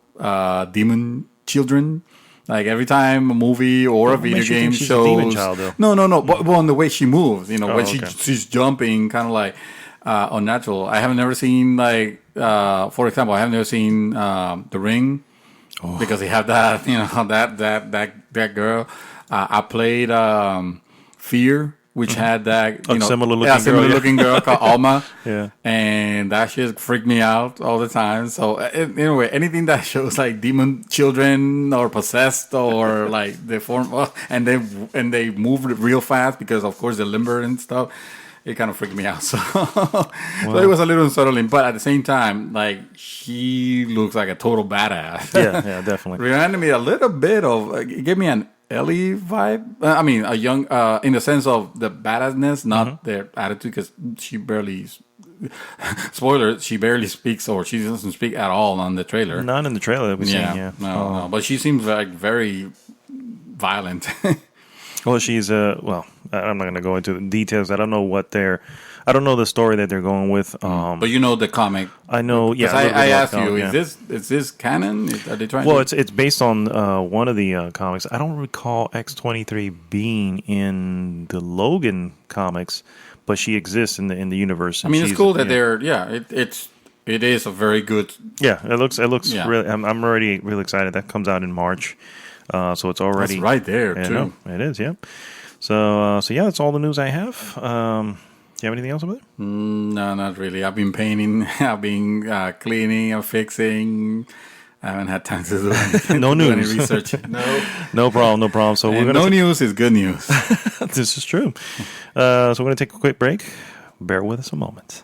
demon children. Like every time a movie or a video makes you game think she's a demon shows, child, though? no, but on the way she moves, when okay. she's jumping, kind of like unnatural. I haven't never seen like, for example, I have never seen The Ring because they have that, that girl. I played Fear, which had that similar looking similar girl, yeah. looking girl called Alma. Yeah. And that shit freaked me out all the time. So anyway, anything that shows like demon children or possessed or like they form and they move real fast because of course they're limber and stuff. It kind of freaked me out. So, so it was a little unsettling, but at the same time, like she looks like a total badass. Yeah, definitely. Reminded me a little bit of. It gave me an Ellie vibe. I mean, a young, in the sense of the badassness, not their attitude, because she barely. Spoiler: she barely speaks, or she doesn't speak at all on the trailer. Not in the trailer that we've seen. Yeah. No, but she seems like very violent. Well, she's well, I'm not going to go into the details. I don't know I don't know the story that they're going with. But you know the comic. I know. Yeah, I asked you, yeah. is this canon? Are they trying? Well, to... it's based on one of the comics. I don't recall X-23 being in the Logan comics, but she exists in the universe. I mean, it's cool that they're. Yeah, it is a very good. Yeah, it looks Yeah. really. I'm already really excited. That comes out in March, so it's already That's right there yeah, too. no, it is. Yeah. So yeah, that's all the news I have. Do you have anything else over there? No, not really. I've been painting. I've been cleaning and fixing. I haven't had time to do anything. No do any news. research. No. No problem. So we're And gonna. no news is good news. This is true. So we're gonna take a quick break. Bear with us a moment.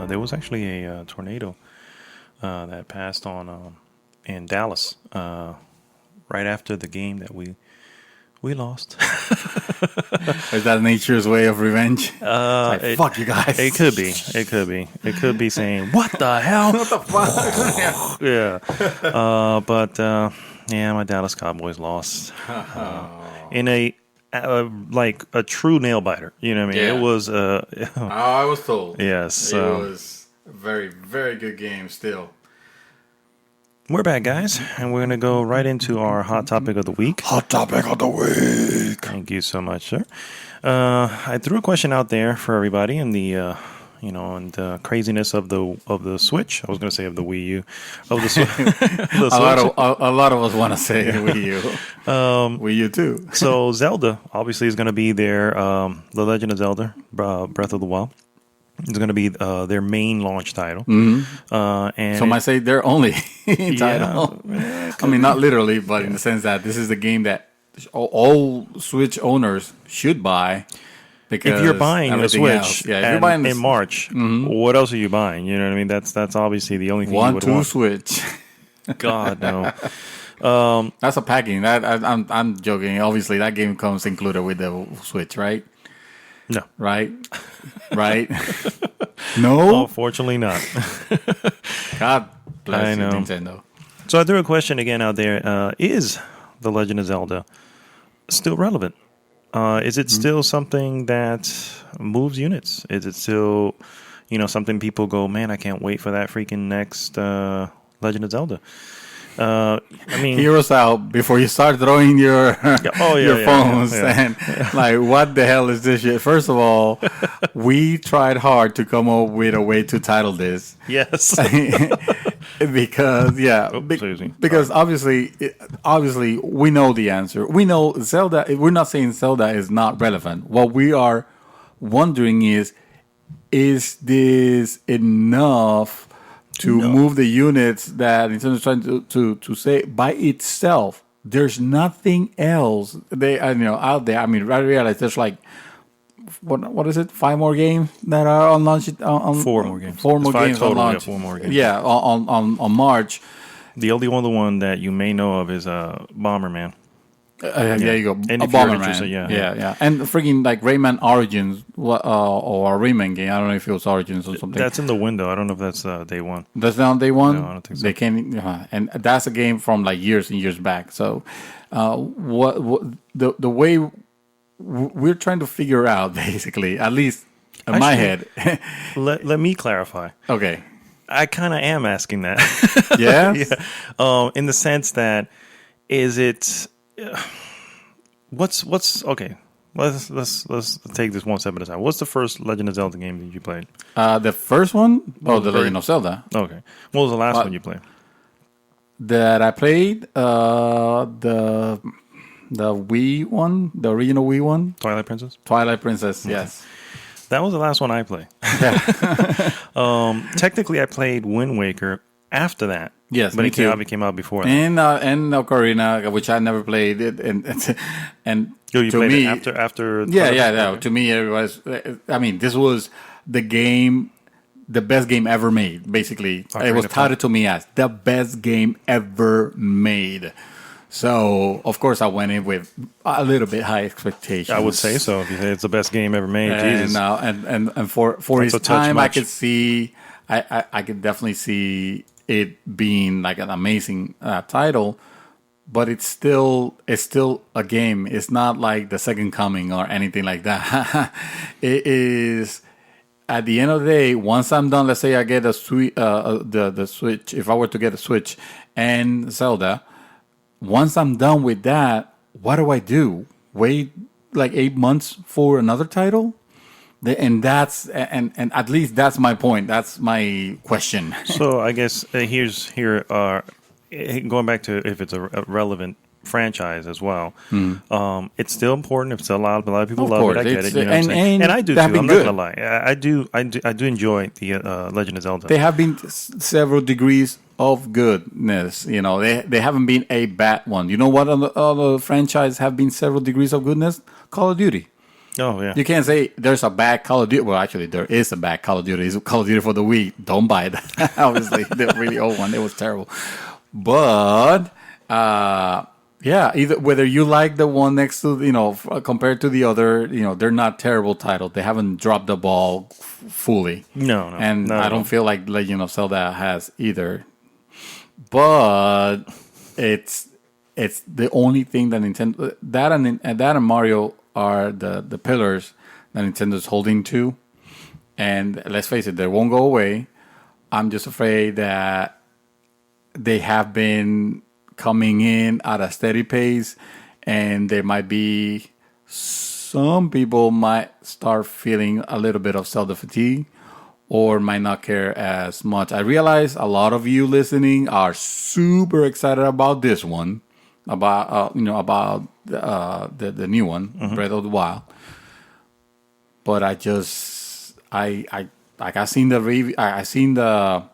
There was actually a tornado that passed on in Dallas right after the game that we lost. Is that nature's way of revenge? Fuck you guys. It could be. It could be saying, "What the hell?" What the fuck? Yeah. But yeah, my Dallas Cowboys lost in a like a true nail biter. You know what I mean? Yeah. It was. I was told. Yes. It was a very, very good game still. We're back, guys, and we're going to go right into our hot topic of the week. Hot topic of the week. Thank you so much, sir. I threw a question out there for everybody in the, and the craziness of the Switch. I was going to say of the Wii U, of the, the Switch. A lot of us want to say Wii U. Wii U too. So Zelda obviously is going to be there. The Legend of Zelda, Breath of the Wild. It's going to be their main launch title. And Some might say their only title. Yeah, I mean, not literally, but in the sense that this is the game that all Switch owners should buy. Because if you're buying a everything Switch else- if you're buying in March, what else are you buying? You know what I mean? That's obviously the only thing you would 1-2 want. Switch. God, no. That's a packing. I'm joking. Obviously, that game comes included with the Switch, right? No. Right? No? Unfortunately not. God bless I you, know. Nintendo. So I threw a question again out there. Is The Legend of Zelda still relevant? Is it still something that moves units? Is it still, something people go, man, I can't wait for that freaking next Legend of Zelda? I mean, Hear us out before you start throwing your phones and like, what the hell is this shit? First of all, we tried hard to come up with a way to title this. yes. Because obviously we know the answer. We know Zelda. We're not saying Zelda is not relevant. What we are wondering is this enough to move the units that Nintendo's trying to say by itself? There's nothing else out there. I mean, I realize there's like what is it? 5 more games that are on launch. On 4 more games. 4 more Five games total, on launch. 4 more games. Yeah, on March. The only one that you may know of is Bomberman. There you go. And A if you're Bomberman. interested, yeah. And freaking like Rayman Origins or a Rayman game. I don't know if it was Origins or something. That's in the window. I don't know if that's day one. That's not day one. No, I don't think so. They can, and that's a game from like years and years back. So, what the way we're trying to figure out, basically, at least in my head. Let me clarify. Okay. I kind of am asking that. Yeah. Yeah. In the sense that, is it? What's okay? Let's take this one step at a time. What's the first Legend of Zelda game that you played? The first one, The Legend of Zelda. Okay. What was the last one you played? That I played, the Wii one, the original Wii one. Twilight Princess? Twilight Princess, yes. That was the last one I played. Technically, I played Wind Waker after that. Yes, but me it too. came out before that. And Ocarina, which I never played, and You to played me, it after. yeah. To me, it was. I mean, this was the best game ever made. Basically, it was touted to me as the best game ever made. So, of course, I went in with a little bit high expectations. I would say so. If you say it's the best game ever made, And Jesus. and for That's his time, I could see, I could definitely see it being like an amazing title. But it's still a game. It's not like the Second Coming or anything like that. It is. At the end of the day, once I'm done, let's say I get the Switch. If I were to get a Switch and Zelda, once I'm done with that, what do? Wait like 8 months for another title? And that's and at least that's my point. That's my question. So I guess going back to if it's a relevant franchise as well. It's still important. It's still a lot of people Of love course, it. I get it's- it. You know what I'm saying? And I do too. that be I'm not good. gonna lie. I do enjoy the Legend of Zelda. There have been several degrees of goodness. They haven't been a bad one. You know what other franchise have been several degrees of goodness? Call of Duty. Oh yeah. You can't say there's a bad Call of Duty. Well, actually, there is a bad Call of Duty. It's Call of Duty for the Wii. Don't buy it. Obviously, the really old one. It was terrible. But yeah, either whether you like the one next to compared to the other, they're not terrible titles. They haven't dropped the ball fully. No, and not I at don't all. feel like Legend of Zelda has either. But it's the only thing that Nintendo that and Mario are the pillars that Nintendo's holding to. And let's face it, they won't go away. I'm just afraid that they have been coming in at a steady pace, and there might be some people might start feeling a little bit of Zelda fatigue or might not care as much. I realize a lot of you listening are super excited about this one, about the new one, Breath of the Wild. But I like I've seen the review, I've seen the,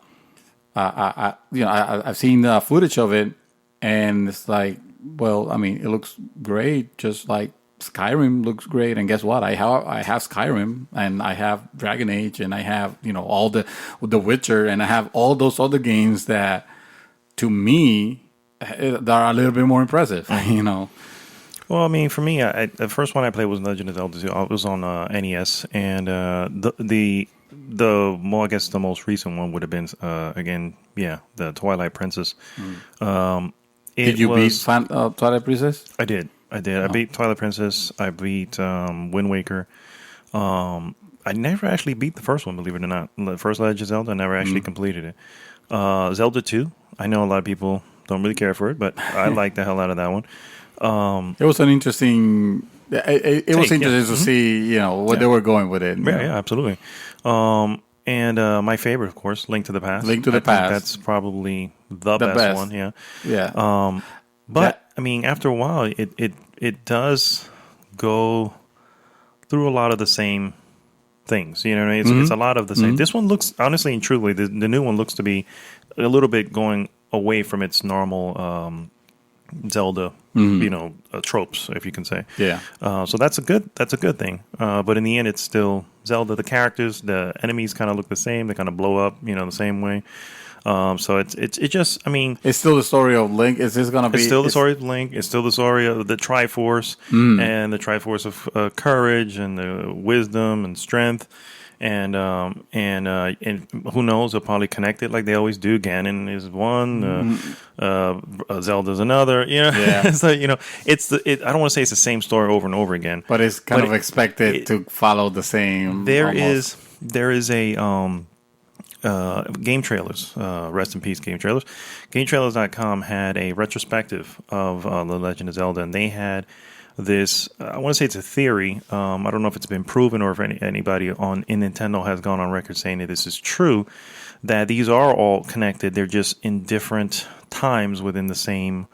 I've seen the footage of it, and it's like, well, I mean, it looks great, just like Skyrim looks great. And guess what? I have Skyrim, and I have Dragon Age, and I have all the Witcher, and I have all those other games that, to me, that are a little bit more impressive. Well, I mean, for me, the first one I played was Legend of Zelda 2. It was on NES, and I guess the most recent one would have been the Twilight Princess. Did you beat Twilight Princess? I did. I beat Twilight Princess. I beat Wind Waker. I never actually beat the first one, believe it or not. The first Legend of Zelda, I never actually completed it. Zelda 2, I know a lot of people don't really care for it, but I like the hell out of that one. It was an interesting. It was interesting to see, what they were going with it. Yeah, absolutely. And my favorite, of course, Link to the Past. Link to the Past. That's probably the best one. Yeah. Yeah. But I mean, after a while, it does go through a lot of the same things. You know what I mean? It's a lot of the same. This one looks, honestly and truly, the new one looks to be a little bit going away from its normal Zelda, tropes, if you can say. Yeah. So that's a good thing. But in the end, it's still Zelda. The characters, the enemies kind of look the same. They kind of blow up, the same way. So it just, I mean, it's still the story of Link. Is this gonna be? It's still the story of Link. It's still the story of the Triforce and the Triforce of courage and the wisdom and strength. And who knows? They'll probably connect it like they always do. Ganon is one, Zelda's another. Yeah. So it's I don't want to say it's the same story over and over again, but it's kind of expected to follow the same. There is a game trailers. Rest in peace, game trailers. GameTrailers.com had a retrospective of The Legend of Zelda, and they had this, I want to say it's a theory. I don't know if it's been proven or if anybody in Nintendo has gone on record saying that this is true, that these are all connected. They're just in different times within the same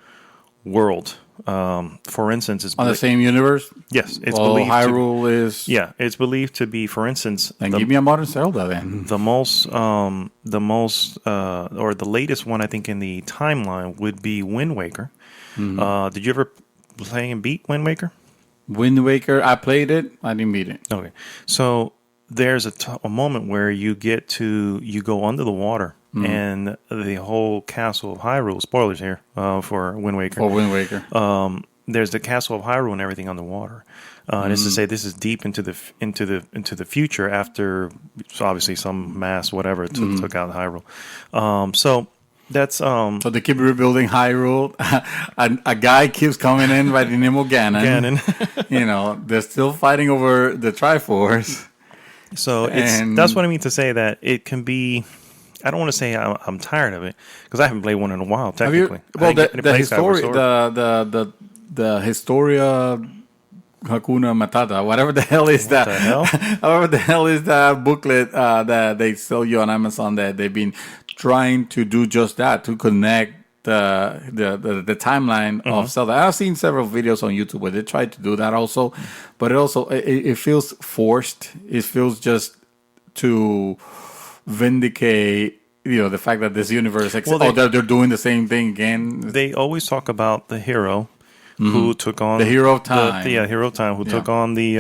world. For instance, it's on the same universe. Yes, it's believed Hyrule is. Yeah, it's believed to be, for instance. Then give me a modern Zelda then. The most, or the latest one I think in the timeline would be Wind Waker. Did you ever play and beat Wind Waker? Wind Waker, I played it. I didn't beat it. Okay, so there's a moment where you go under the water. And the whole castle of Hyrule. Spoilers here for Wind Waker. For Wind Waker, there's the castle of Hyrule and everything underwater. And it's to say this is deep into the future after obviously some mass whatever took out Hyrule. So that's so they keep rebuilding Hyrule. A guy keeps coming in by the name of Ganon. They're still fighting over the Triforce. So that's what I mean to say that it can be. I don't want to say I'm tired of it because I haven't played one in a while. Technically, the Historia Hakuna Matata, whatever the hell is that? However the hell is that booklet that they sell you on Amazon that they've been trying to do just that, to connect the timeline of Zelda. I've seen several videos on YouTube where they tried to do that also, but it feels forced. It feels just to vindicate, the fact that this universe. They're doing the same thing again. They always talk about the hero who took on the hero of time. Hero of time who took on the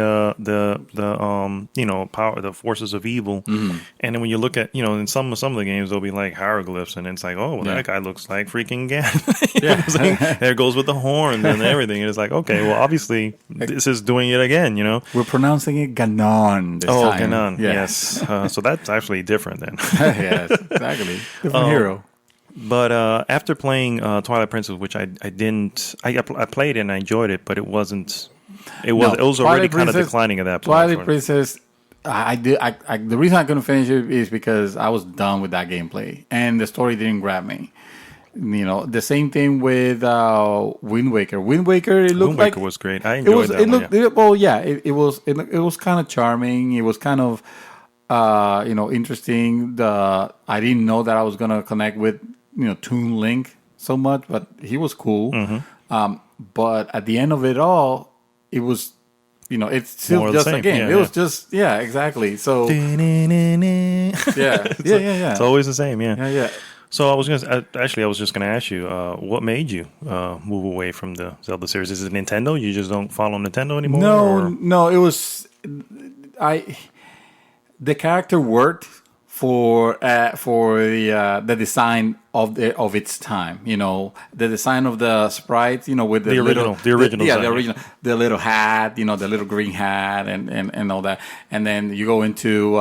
power, the forces of evil. And then when you look at in some of the games, they'll be like hieroglyphs, and it's like, that guy looks like freaking Ganon. There goes with the horns and everything, and it's like, okay, well, obviously this is doing it again. We're pronouncing it Ganon this time. Ganon. Yes. So that's actually different then. Yes, exactly. Different hero. But after playing Twilight Princess, which I didn't, I played it and I enjoyed it, but it wasn't. It was already kind of declining at that point. Twilight Princess, the reason I couldn't finish it is because I was done with that gameplay and the story didn't grab me. The same thing with Wind Waker. Wind Waker, it looked like Wind Waker was great. I enjoyed that. It was kind of charming. It was kind of interesting. I didn't know that I was gonna connect with Toon Link so much, but he was cool. But at the end of it all, it was it's still More of the just a same. game. Yeah, It was just, exactly. So, it's yeah. It's always the same. Yeah. Yeah. So I was just gonna ask you, what made you move away from the Zelda series? Is it Nintendo? You just don't follow Nintendo anymore? No, it was the character worked for the design of its time. The design of the sprites. With the original the design. original, the little hat. The little green hat and all that. And then you go into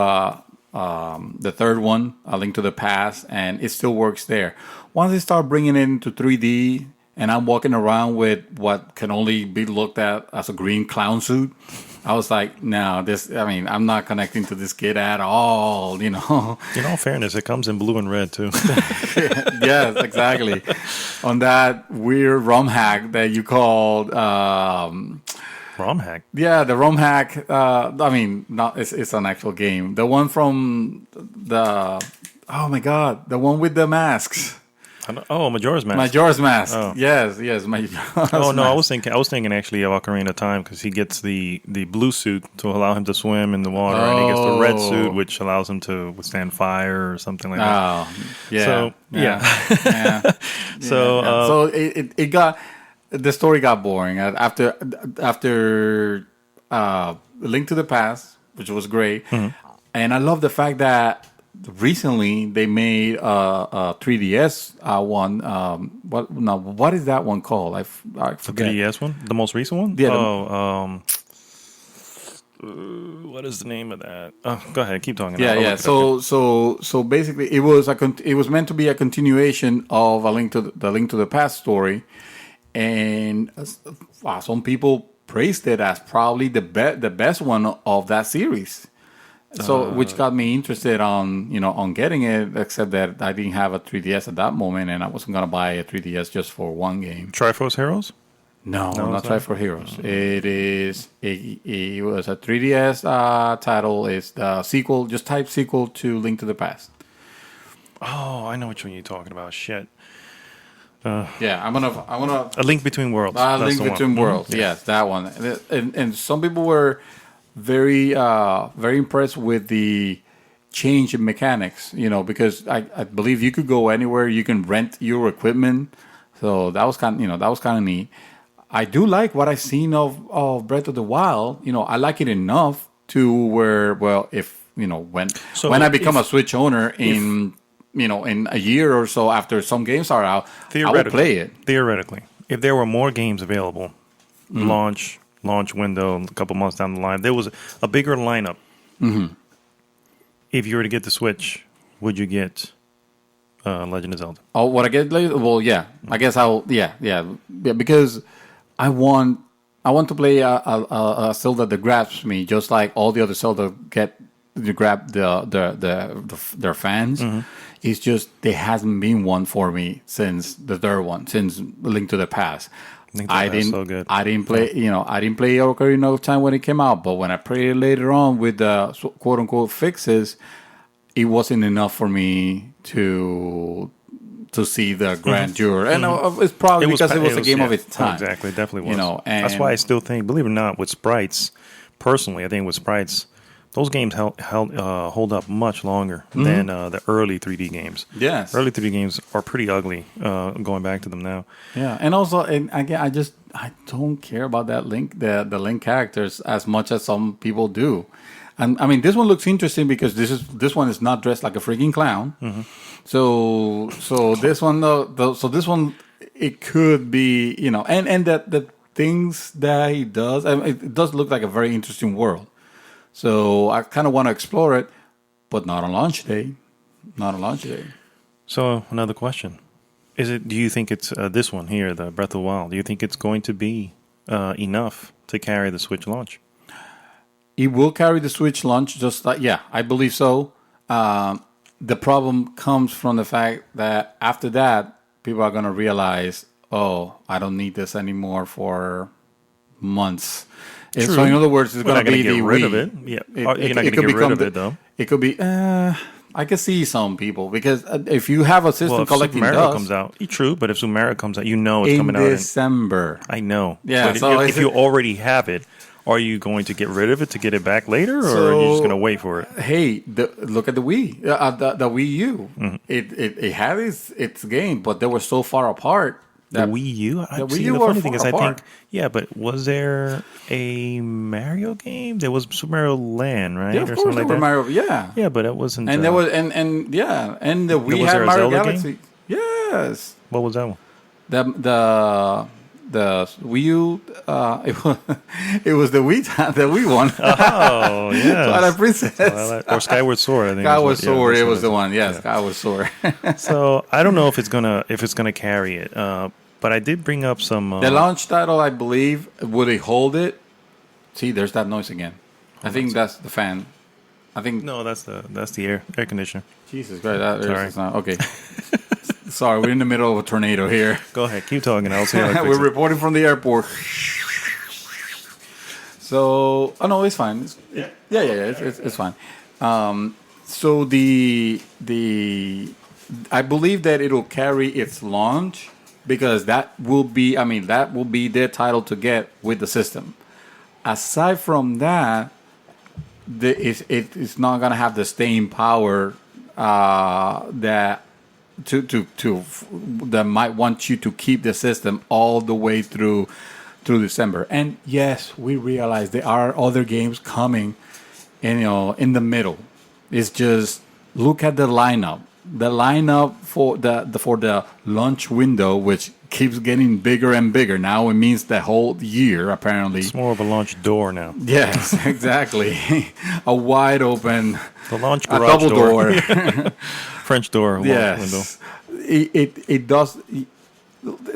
the third one, A Link to the Past, and it still works there. Once they start bringing it into 3D, and I'm walking around with what can only be looked at as a green clown suit, I was like, no, I'm not connecting to this kid at all, In all fairness, it comes in blue and red too. Yes, exactly. On that weird ROM hack that you called... ROM hack. Yeah, the ROM hack. It's an actual game. The one from the... Oh my God, the one with the masks. Majora's Mask. Majora's Mask. Oh. Yes, Majora's Oh no, Mask. I was thinking actually of Ocarina of Time, because he gets the blue suit to allow him to swim in the water, and he gets the red suit which allows him to withstand fire or something like that. Oh, yeah. So yeah. So it got... The story got boring after Link to the Past, which was great, and I love the fact that recently they made a 3DS one. What is that one called? I The forget. 3DS one, the most recent one. Yeah. What is the name of that? Oh, go ahead, keep talking. Yeah. So basically, it was meant to be a continuation of the Link to the Past story. And some people praised it as probably the best one of that series. So, which got me interested on getting it. Except that I didn't have a 3DS at that moment, and I wasn't gonna buy a 3DS just for one game. Triforce Heroes? No, not Triforce Heroes. It was a 3DS title. It's the sequel. Just type sequel to Link to the Past. Oh, I know which one you're talking about. Shit. Yeah, I'm gonna A Link Between Worlds. A That's Link the Between one. Worlds. Yes, that one. And some people were very impressed with the change in mechanics. Because I believe you could go anywhere. You can rent your equipment. So that was kind of neat. I do like what I've seen of Breath of the Wild. I like it enough to where, well, if when I become a Switch owner in a year or so after some games are out, I will play it. Theoretically, if there were more games available, launch window, a couple months down the line, there was a bigger lineup. Mm-hmm. If you were to get the Switch, would you get Legend of Zelda? Oh, what I get later? Well, yeah. I guess I'll. Yeah. Because I want to play a Zelda that grabs me, just like all the other Zelda grab their fans. Mm-hmm. It's just there hasn't been one for me since the third one, since Link to the Past. I didn't. So good. I didn't play. I didn't play Ocarina of Time when it came out, but when I played it later on with the quote unquote fixes, it wasn't enough for me to see the grandeur, and it's probably because it was a game of its time. Exactly, definitely was. And that's why I still think, believe it or not, with sprites, personally, I think with sprites, those games hold up much longer than the early 3D games. Yes, early 3D games are pretty ugly. Going back to them now. Yeah, and also, and again, I don't care about that Link, the Link characters as much as some people do. And I mean, this one looks interesting because this one is not dressed like a freaking clown. Mm-hmm. So this one this one, it could be, and that the things that he does, I mean, it does look like a very interesting world. So I kind of want to explore it, but not on launch day. Not on launch day. So another question: do you think it's this one here, the Breath of the Wild? Do you think it's going to be enough to carry the Switch launch? It will carry the Switch launch, just like, yeah, I believe so. The problem comes from the fact that after that, people are going to realize, oh, I don't need this anymore for months. True. So in other words, it's going to be the rid Wii. of it. Yeah, you're not going to get rid of it, though. It could be... I can see some people, because if you have a system collecting dust... dust... comes out, true, but if Super Mario comes out, it's coming out in December. I know. Yeah, but if you already have it Are you going to get rid of it to get it back later, or are you just going to wait for it? Hey, look at the Wii, the Wii U. It had its game, but they were so far apart. The Wii U? The Wii See, U the were funny thing is, far I apart. think, yeah, but was there a Mario game? There was Super Mario Land, right? Yeah, of or course, something there like were that. Mario. Yeah, Yeah, but it wasn't. and there was and yeah, and the Wii was there had a Mario Zelda Galaxy. game? Yes, What was that one? the Wii U. It was the Wii one. Oh, yeah. Twilight Princess. Or Skyward Sword, I think. Skyward is what- Sword. that's It what was the is. one. Yes, Yeah. Skyward Sword. So I don't know if it's gonna carry it. But I did bring up some. The launch title, I believe, would it hold it? See, there's that noise again. I think that's the fan. I think. No, that's the air conditioner. Jesus Christ, that Sorry. is not okay. Sorry, we're in the middle of a tornado here. Go ahead, keep talking. I'll see how I fix We're it. reporting from the airport. So, oh no, it's fine. It's fine. So I believe that it'll carry its launch because that will be their title to get with the system. Aside from that, it's not gonna have the staying power that that might want you to keep the system all the way through December. And yes, we realize there are other games coming, in the middle. It's just look at the lineup. The lineup for the launch window, which keeps getting bigger and bigger. Now it means the whole year, apparently. It's more of a launch door now. Yes, exactly. A wide open, The launch a garage double door. French door window. Yes, it does.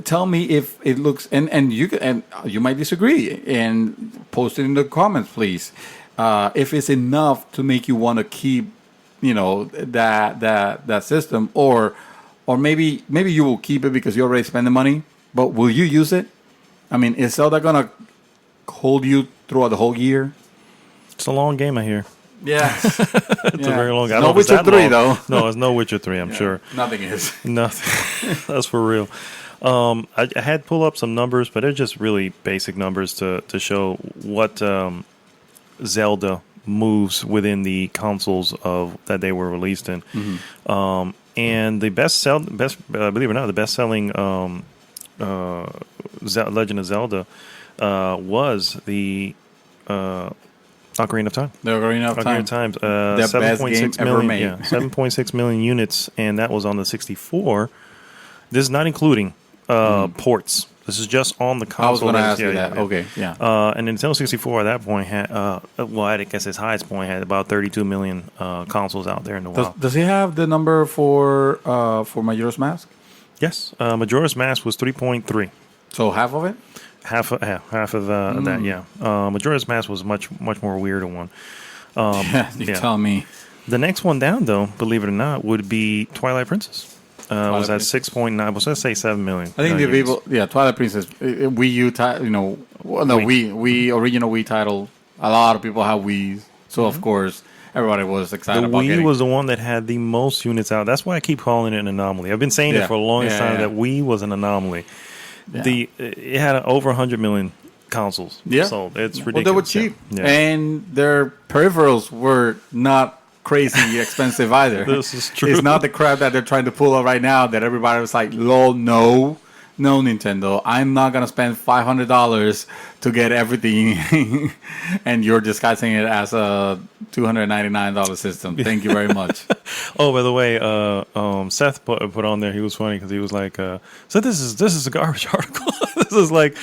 Tell me if it looks, and you might disagree, and post it in the comments, please. If it's enough to make you want to keep, that system, or maybe you will keep it because you already spent the money, but will you use it? I mean, is Zelda gonna hold you throughout the whole year? It's a long game, I hear. Yes, It's a very long game. I No don't know if it's Witcher that 3 long. though. No, it's no Witcher 3, I'm sure. Nothing is. Nothing. That's for real. I had pulled up some numbers, but they're just really basic numbers to show what Zelda moves within the consoles that they were released in. And the believe it or not, the best selling Legend of Zelda was the Ocarina of Time. The Ocarina of Time. Times. The best game 7.6 ever million. made. Yeah, 7.6 million units, and that was on the 64. This is not including ports. This is just on the console. I was going to ask Yeah, you yeah, that. yeah. Okay, yeah. And Nintendo 64 at that point had, I guess its highest point had about 32 million consoles out there in the wild. Does he have the number for Majora's Mask? Yes, Majora's Mask was 3.3. So half of it? Half of that, yeah. Majora's Mask was much more weirder one. You tell me. The next one down, though, believe it or not, would be Twilight Princess. Was at 6.9. Was let's say 7 million. I think the units. people, Twilight Princess, Wii U, Wii original Wii title. A lot of people have Wii's, so of course everybody was excited The about Wii getting. was the one that had the most units out. That's why I keep calling it an anomaly. I've been saying it for the longest time that Wii was an anomaly. Yeah. It had over 100 million consoles. Yeah. So it's ridiculous. Well, they were cheap, Yeah. and their peripherals were not crazy expensive either. This is true. It's not the crap that they're trying to pull up right now that everybody was like, lol, no, Nintendo. I'm not going to spend $500 to get everything. And you're disguising it as a $299 system. Thank you very much. Oh, by the way, Seth put on there. He was funny because he was like, "So this is a garbage article. this is like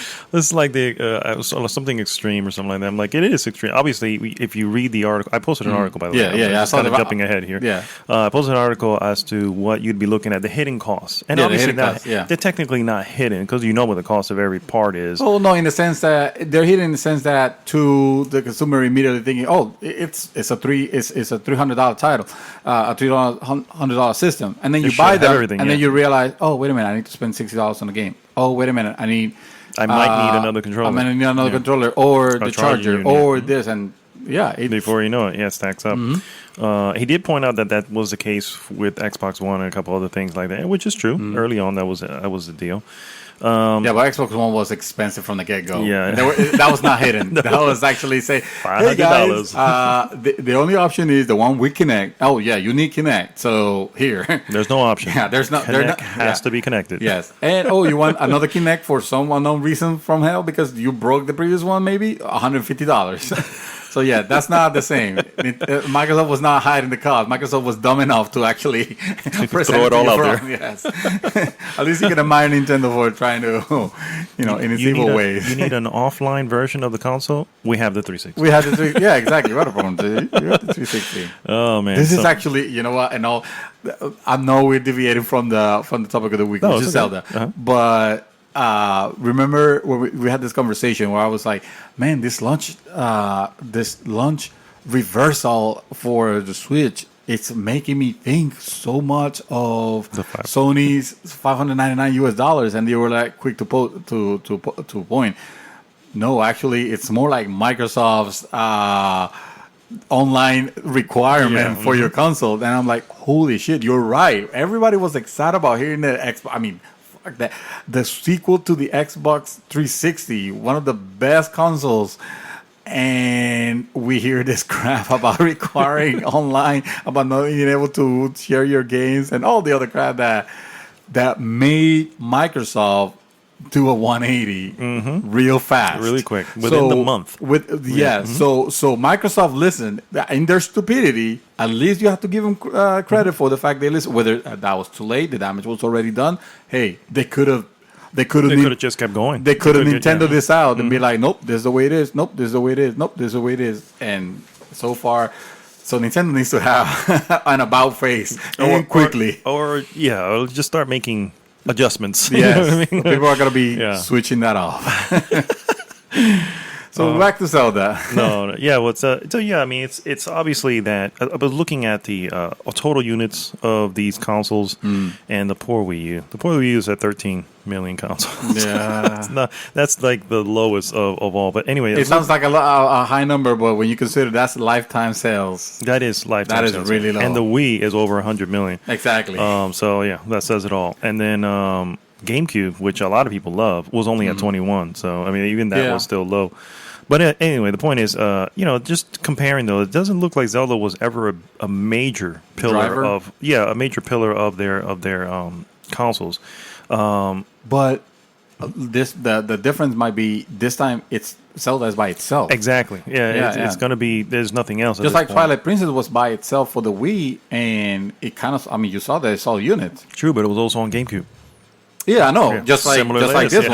the something extreme or something like that." I'm like, it is extreme. Obviously, if you read the article, I posted an article by the way. I'm just kind of jumping ahead here. Yeah, I posted an article as to what you'd be looking at, the hidden costs, and obviously they're technically not hidden because you know what the cost of every part is. Oh no, in the sense that they're hidden in the sense that to the consumer immediately thinking, oh, it's a $300 title, a $300 system, and then you buy them, and then you realize, oh, wait a minute, I need to spend $60 on the game. Oh, wait a minute, I might need another controller. I might need another controller, or the charger, or this, and before you know it, it stacks up. He did point out that that was the case with Xbox One and a couple other things like that, which is true. Early on, that was the deal. Yeah, but Xbox One was expensive from the get-go. Yeah. And that was not hidden. That was actually say, hey guys, the only option is the one with Kinect. Oh yeah, you need Kinect. So here. There's no option. Yeah, there's no. Kinect has to be connected. Yes. And you want another Kinect for some unknown reason from hell because you broke the previous one, maybe $150. So yeah, that's not the same. Microsoft was not hiding the cost. Microsoft was dumb enough to actually throw it all out there. Yes. At least you can admire Nintendo for trying to, in its evil ways. You need an offline version of the console. We have the 360. We had the yeah, exactly. What a problem. You have the 360. Oh man, this is actually, you know what? And all, I know we're deviating from the topic of the week, which is Zelda, but. Remember when we had this conversation where I was like, man, this launch reversal for the Switch, it's making me think so much of Sony's $599 and they were like quick to point. No, actually, it's more like Microsoft's online requirement for your console. And I'm like, holy shit, you're right. Everybody was excited about hearing the Xbox. I mean, the sequel to the Xbox 360, one of the best consoles, and we hear this crap about requiring online, about not being able to share your games, and all the other crap that made Microsoft do a 180 real fast, really quick, within the month. So Microsoft listened. In their stupidity, at least you have to give them credit for the fact they listened. Whether that was too late, the damage was already done. Hey, they could have just kept going. They could have Nintendo this out and be like, nope, this is the way it is. Nope, this is the way it is. Nope, this is the way it is. And so far. So Nintendo needs to have an about face quickly, or just start making adjustments. Yes, you know what I mean? People are gonna be switching that off. So back to Zelda. I mean, it's obviously that. I was looking at the total units of these consoles and the poor Wii U. The poor Wii U is at 13 million consoles. Yeah, that's like the lowest of all. But anyway, it sounds like a high number, but when you consider that's lifetime sales, that is lifetime. That sales. is really low. And the Wii is over 100 million. Exactly. So yeah, that says it all. And then GameCube, which a lot of people love, was only at 21. So I mean, even that was still low. But anyway, the point is, just comparing though, it doesn't look like Zelda was ever a major pillar of their consoles. But the difference might be this time it's Zelda is by itself. Exactly. It's going to be. There's nothing else. Just like Twilight Princess was by itself for the Wii, and it kind of. I mean, you saw that it's all units. True, but it was also on GameCube. Yeah, I know. Just like this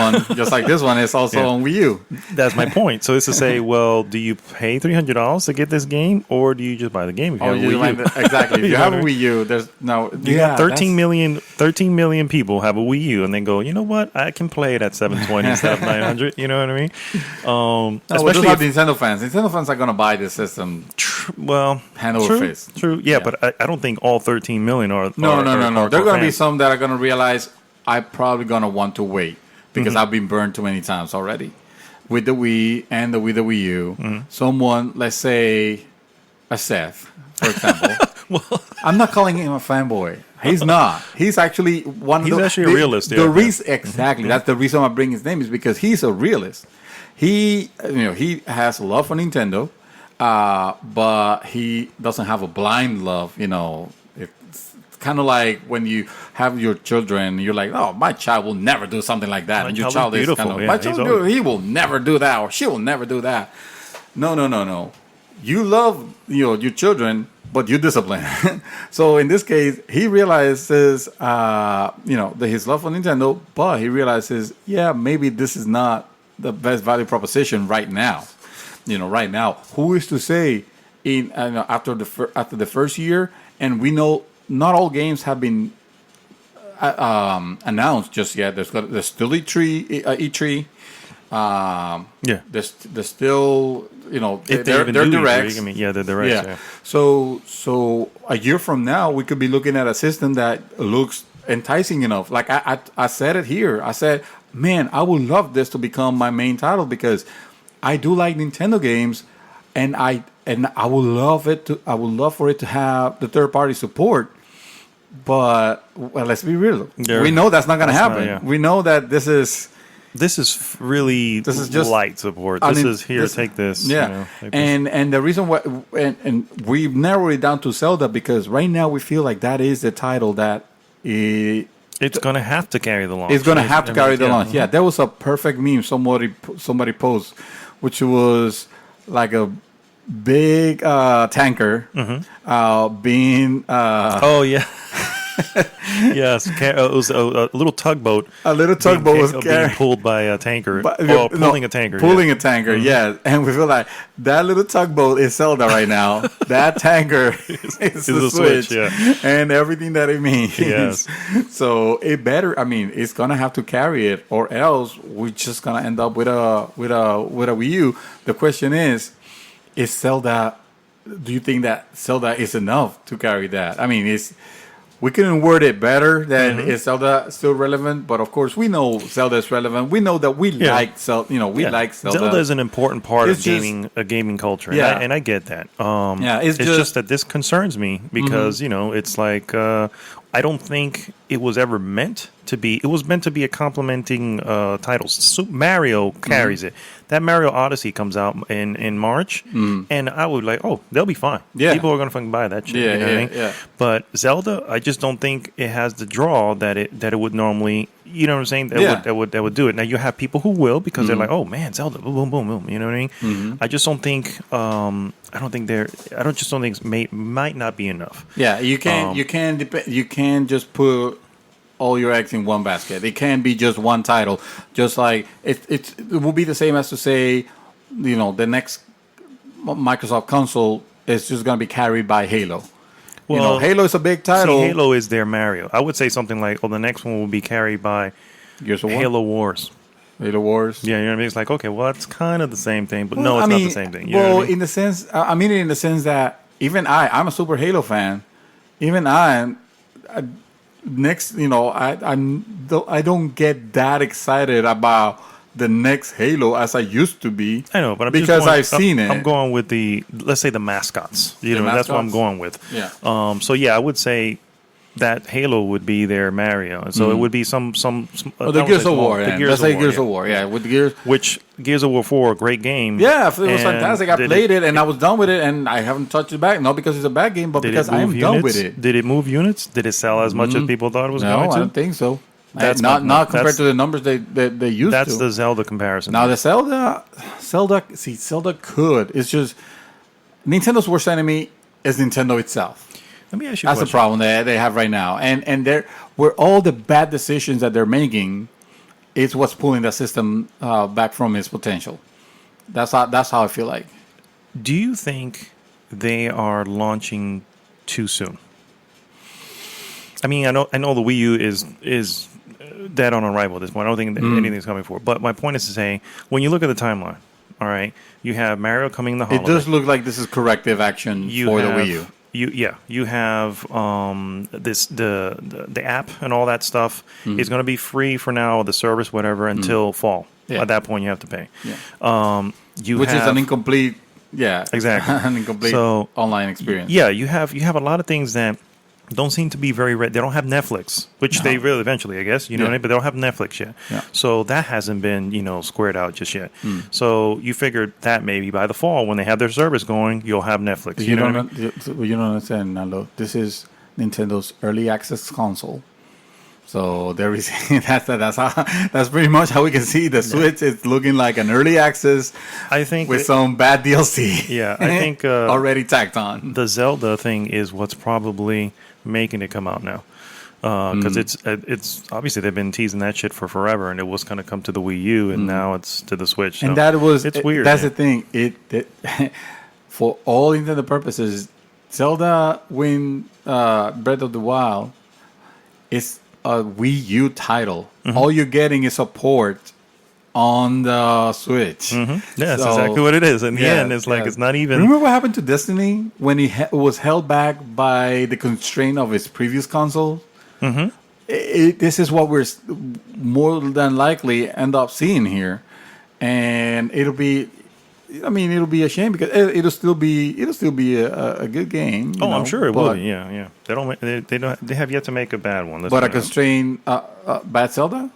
one is also on Wii U. That's my point. So it's to say, well, do you pay $300 to get this game, or do you just buy the game if you have a Wii U? Exactly. If you have a Wii U, there's no. You got 13 million people have a Wii U, and then go, you know what? I can play it at 720 instead of 900. You know what I mean? Especially if Nintendo fans. Nintendo fans are going to buy this system. Hand over fist. True. Yeah, but I don't think all 13 million are. No. There are going to be some that are going to realize. I'm probably going to want to wait because I've been burned too many times already. With the Wii and with the Wii U, someone, let's say a Seth, for example. I'm not calling him a fanboy. He's not. He's actually He's actually a realist. Exactly. That's the reason I bring his name is because he's a realist. He has a love for Nintendo, but he doesn't have a blind love, kind of like when you have your children, you're like, oh, my child will never do something like that. And your child is kind of, my child, he will never do that, or she will never do that. No. You love your children, but you discipline. So in this case, he realizes, his love for Nintendo, but he realizes, maybe this is not the best value proposition right now. Right now, who is to say after the first year, and we know. Not all games have been announced just yet. There's still E3. There's still they're directs. They're directs. Yeah. So a year from now, we could be looking at a system that looks enticing enough. Like I said it here. I said, man, I would love this to become my main title because I do like Nintendo games. and I would love it to. I would love for it to have the third party support. But well, let's be real. We know that's not going to happen. We know that this is really just light support. Take this. Yeah, take this. And the reason why and we've narrowed it down to Zelda because right now we feel like that is the title that it's going to have to carry the launch. It's going to have to carry the launch. Yeah, there was a perfect meme somebody posted, which was like a big tanker being. Oh yeah. Yes, it was a little tugboat. A little tugboat was being pulled by a tanker. Pulling a tanker. Pulling a tanker, yeah. And we feel like that little tugboat is Zelda right now. That tanker is the Switch, and everything that it means. Yes. So it better. I mean, it's gonna have to carry it, or else we're just gonna end up with a Wii U. The question is Zelda? Do you think that Zelda is enough to carry that? I mean, we couldn't word it better than is Zelda still relevant? But of course, we know Zelda is relevant. We know that we like Zelda. You know, we like Zelda. Zelda is an important part of gaming culture. Yeah, and I get that. It's just that this concerns me because it's like I don't think it was ever meant to be. It was meant to be a complementing title. Super Mario carries it. That Mario Odyssey comes out in March, and I would like, they'll be fine. Yeah, people are gonna fucking buy that shit. You know what I mean? Yeah. But Zelda, I just don't think it has the draw that it would normally. You know what I'm saying? That would do it. Now you have people who will because they're like, oh man, Zelda, boom, boom, boom, boom. You know what I mean? I just don't think. I don't think it might not be enough. Yeah, you can't just put all your eggs in one basket. It can't be just one title. Just like it will be the same as to say, the next Microsoft console is just going to be carried by Halo. Well, Halo is a big title. See, Halo is their Mario. I would say something like, the next one will be carried by Halo Wars. Halo Wars. Yeah, you know what I mean? It's like, okay, well, it's kind of the same thing, but no, it's not the same thing. You know what I mean? In the sense, in the sense that even I'm a super Halo fan. Even I don't get that excited about the next Halo as I used to be. I know, but I've seen it. I'm going with let's say the mascots. That's what I'm going with. Yeah. So yeah, I would say that Halo would be their Mario, and so it would be some. The Gears of War. Let's say Gears of War. Yeah, with the Gears. Which Gears of War 4, a great game. Yeah, it was fantastic. I played it and I was done with it, and I haven't touched it back. Not because it's a bad game, but because I am done with it. Did it move units? Did it sell as much as people thought it was going to? No, I don't think so. That's not compared to the numbers they used to. That's the Zelda comparison. Now the Zelda could. It's just Nintendo's worst enemy is Nintendo itself. Let me ask you. That's the problem they have right now, and where all the bad decisions that they're making is what's pulling the system back from its potential. That's how I feel like. Do you think they are launching too soon? I mean, I know the Wii U is dead on arrival at this point. I don't think anything's coming forward. But my point is to say, when you look at the timeline, all right, you have Mario coming in the holiday. It does look like this is corrective action for the Wii U. You have the app and all that stuff is going to be free for now, the service, whatever, until fall. Yeah. At that point, you have to pay. Yeah. Which is an incomplete. Yeah, exactly. An incomplete online experience. Yeah, you have a lot of things that don't seem to be very they don't have Netflix, which they will eventually, I guess, what I mean? But they don't have Netflix yet. Yeah. So that hasn't been, squared out just yet. So you figured that maybe by the fall, when they have their service going, you'll have Netflix. You don't understand, Nando. This is Nintendo's early access console. So there is that's pretty much how we can see the Switch. It's looking like an early access, I think, with some bad DLC. Yeah, I think already tacked on. The Zelda thing is what's probably making it come out now, because it's obviously they've been teasing that shit for forever, and it was going to come to the Wii U, and now it's to the Switch. So and it's weird. That's the thing. It for all intended purposes, Zelda Breath of the Wild is a Wii U title. All you're getting is support on the Switch. Yeah, that's exactly what it is. In the end, it's like it's not even. Remember what happened to Destiny when it was held back by the constraint of its previous console? This is what we're more than likely end up seeing here, and it'll be. I mean, it'll be a shame because it'll still be a good game. I'm sure it will be. Yeah. They have yet to make a bad one. But a constrained bad Zelda.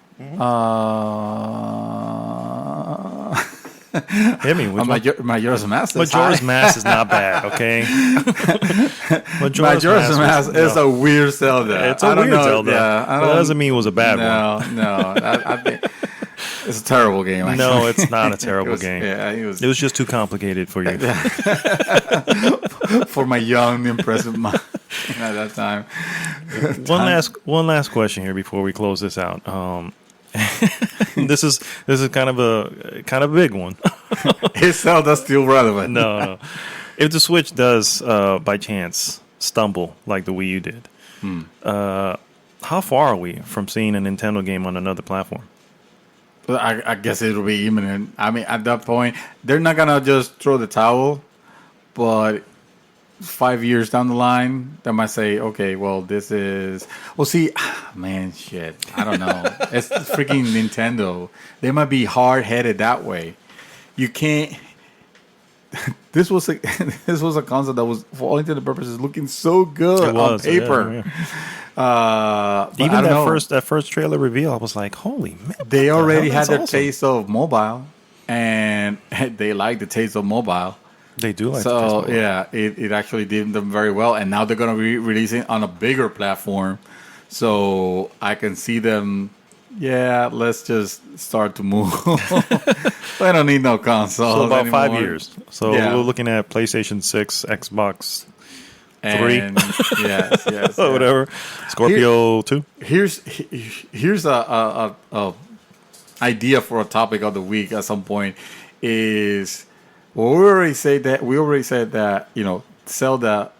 Hit me. Majora's Mask. Majora's Mask is not bad. Okay. Majora's Mask is a weird Zelda. It's a weird Zelda. Yeah, but that doesn't mean it was a bad one. No. I think it's a terrible game. Actually. No, it's not a terrible game. Yeah, it was just too complicated for you. For my young, impressive mind at that time. One last question here before we close this out. This is kind of a big one. Is Zelda still relevant? No. If the Switch does by chance stumble like the Wii U did, how far are we from seeing a Nintendo game on another platform? I guess it'll be imminent. I mean, at that point, they're not gonna just throw the towel, but 5 years down the line, they might say, okay, well, this is... Well, see, man, shit. I don't know. It's freaking Nintendo. They might be hard-headed that way. You can't... This was a concept that was, for all intended purposes, looking so good on paper. Yeah. Even that first trailer reveal, I was like, holy man. They already had their taste of mobile, and they like the taste of mobile. They do like so yeah, it actually did them very well, and now they're going to be releasing on a bigger platform, so I can see them. Yeah, let's just start to move. I don't need no console. So about anymore. 5 years. So we're looking at PlayStation 6, Xbox 3, yes, whatever. Scorpio 2. Here's a idea for a topic of the week at some point is. Well, we already said that Zelda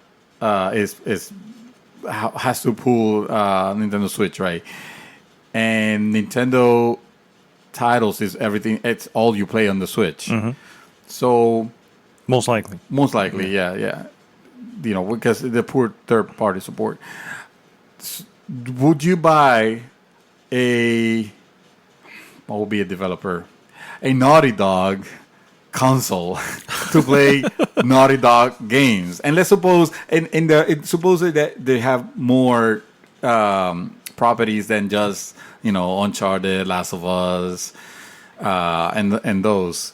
has to pull Nintendo Switch, right? And Nintendo titles is everything. It's all you play on the Switch. Mm-hmm. So most likely, yeah. Because the poor third party support. Would you buy what would be a developer? A Naughty Dog console to play Naughty Dog games, and let's suppose supposedly that they have more properties than just Uncharted, Last of Us, and those.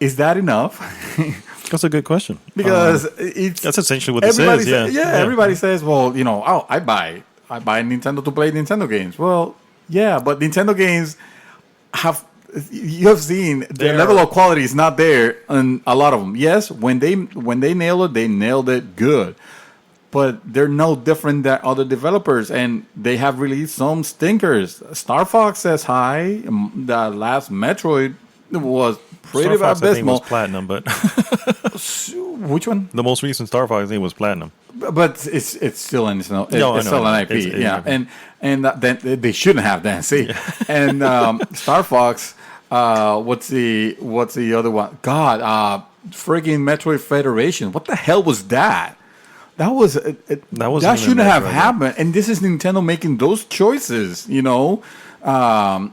Is that enough? That's a good question because that's essentially what this is. Everybody says, well, I buy Nintendo to play Nintendo games. Well, yeah, but Nintendo games have. You have seen the level of quality is not there in a lot of them. Yes, when they nail it, they nailed it good. But they're no different than other developers, and they have released some stinkers. Star Fox says hi. The last Metroid was pretty abysmal. I think was platinum, but which one? The most recent Star Fox, I think, was platinum. But it's still an still an IP, and then they shouldn't have that. See, and Star Fox. What's the other one? God, friggin' Metroid Federation. What the hell was that? That shouldn't have happened. And this is Nintendo making those choices, and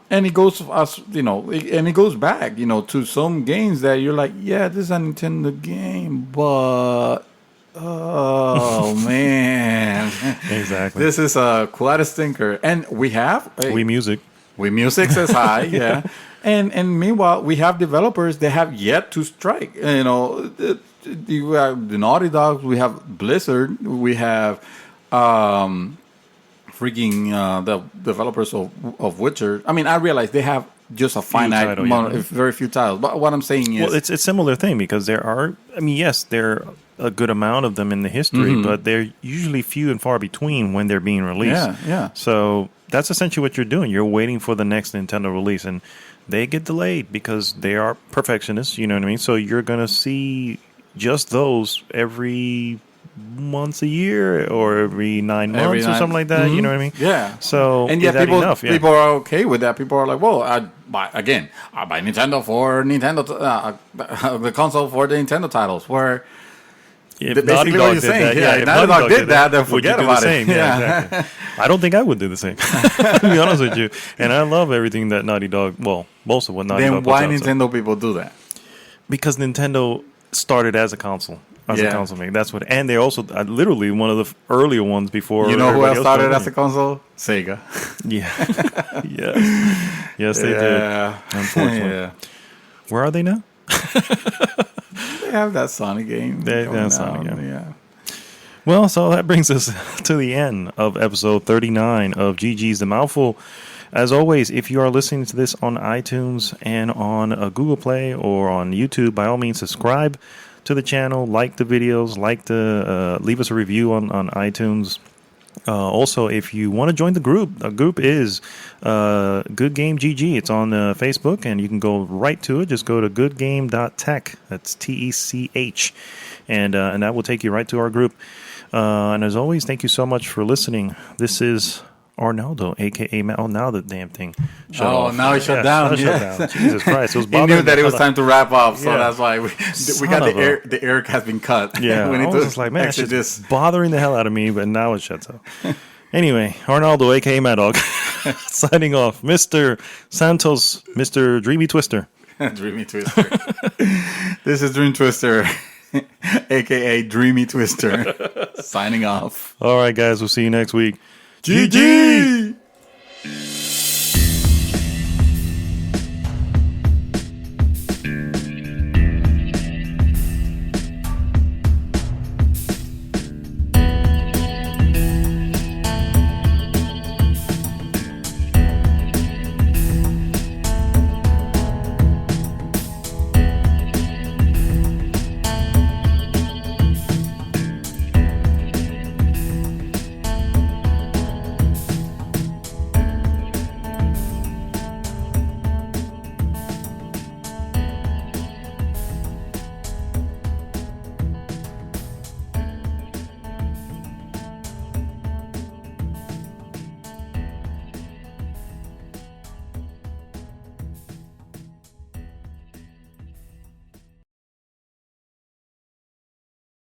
it goes and it goes back, to some games that you're like, yeah, this is a Nintendo game, but oh man, exactly. This is quite a stinker, and we have Wii Music says hi, yeah. And meanwhile, we have developers that have yet to strike. You have the Naughty Dogs, we have Blizzard, we have the developers of Witcher. I mean, I realize they have just a finite amount, very few titles. But what I'm saying is, well, it's a similar thing because there are. I mean, yes, there are a good amount of them in the history, but they're usually few and far between when they're being released. Yeah. So that's essentially what you're doing. You're waiting for the next Nintendo release, and they get delayed because they are perfectionists. You know what I mean? So you're gonna see just those every once a year or every 9 months or something like that. Mm-hmm. You know what I mean? Yeah. So and yeah, people are okay with that. People are like, well, I buy Nintendo for Nintendo, the console for the Nintendo titles. Where basically what you're saying, if Naughty Dog did that, then forget about it. Yeah, exactly. I don't think I would do the same. To be honest with you, and I love everything that Naughty Dog. Well, most of what Naughty Dog. Then why Nintendo people do that? because Nintendo started as a console. As a console maker. That's what, and they're also literally one of the earlier ones before. You know who else started jumped as a console? Sega. Yeah. Yes, they did. Unfortunately. Yeah. Where are they now? They have that Sonic game. They going have Sonic out, game. Yeah. Well, so that brings us to the end of episode 39 of GG's The Mouthful. As always, if you are listening to this on iTunes and on Google Play or on YouTube, by all means, subscribe to the channel, like the videos, leave us a review on iTunes. Also, if you want to join the group is Good Game GG. It's on Facebook, and you can go right to it. Just go to goodgame.tech. That's TECH, and that will take you right to our group. And as always, thank you so much for listening. This is Arnaldo, a.k.a. Matt. Oh, now the damn thing shut off. Now it shut down. Shut down. Jesus Christ. It was He knew that it was time to wrap up, so Yeah. that's why we got the air has been cut. Yeah, we I need was to just like, man, exit it's this. just bothering the hell out of me, but now it shuts off. Anyway, Arnaldo, a.k.a. Mad Dog, signing off. Mr. Santos, Mr. Dreamy Twister. Dreamy Twister. This is Dreamtwister, aka Dreamy Twister, signing off. All right, guys, we'll see you next week. GG!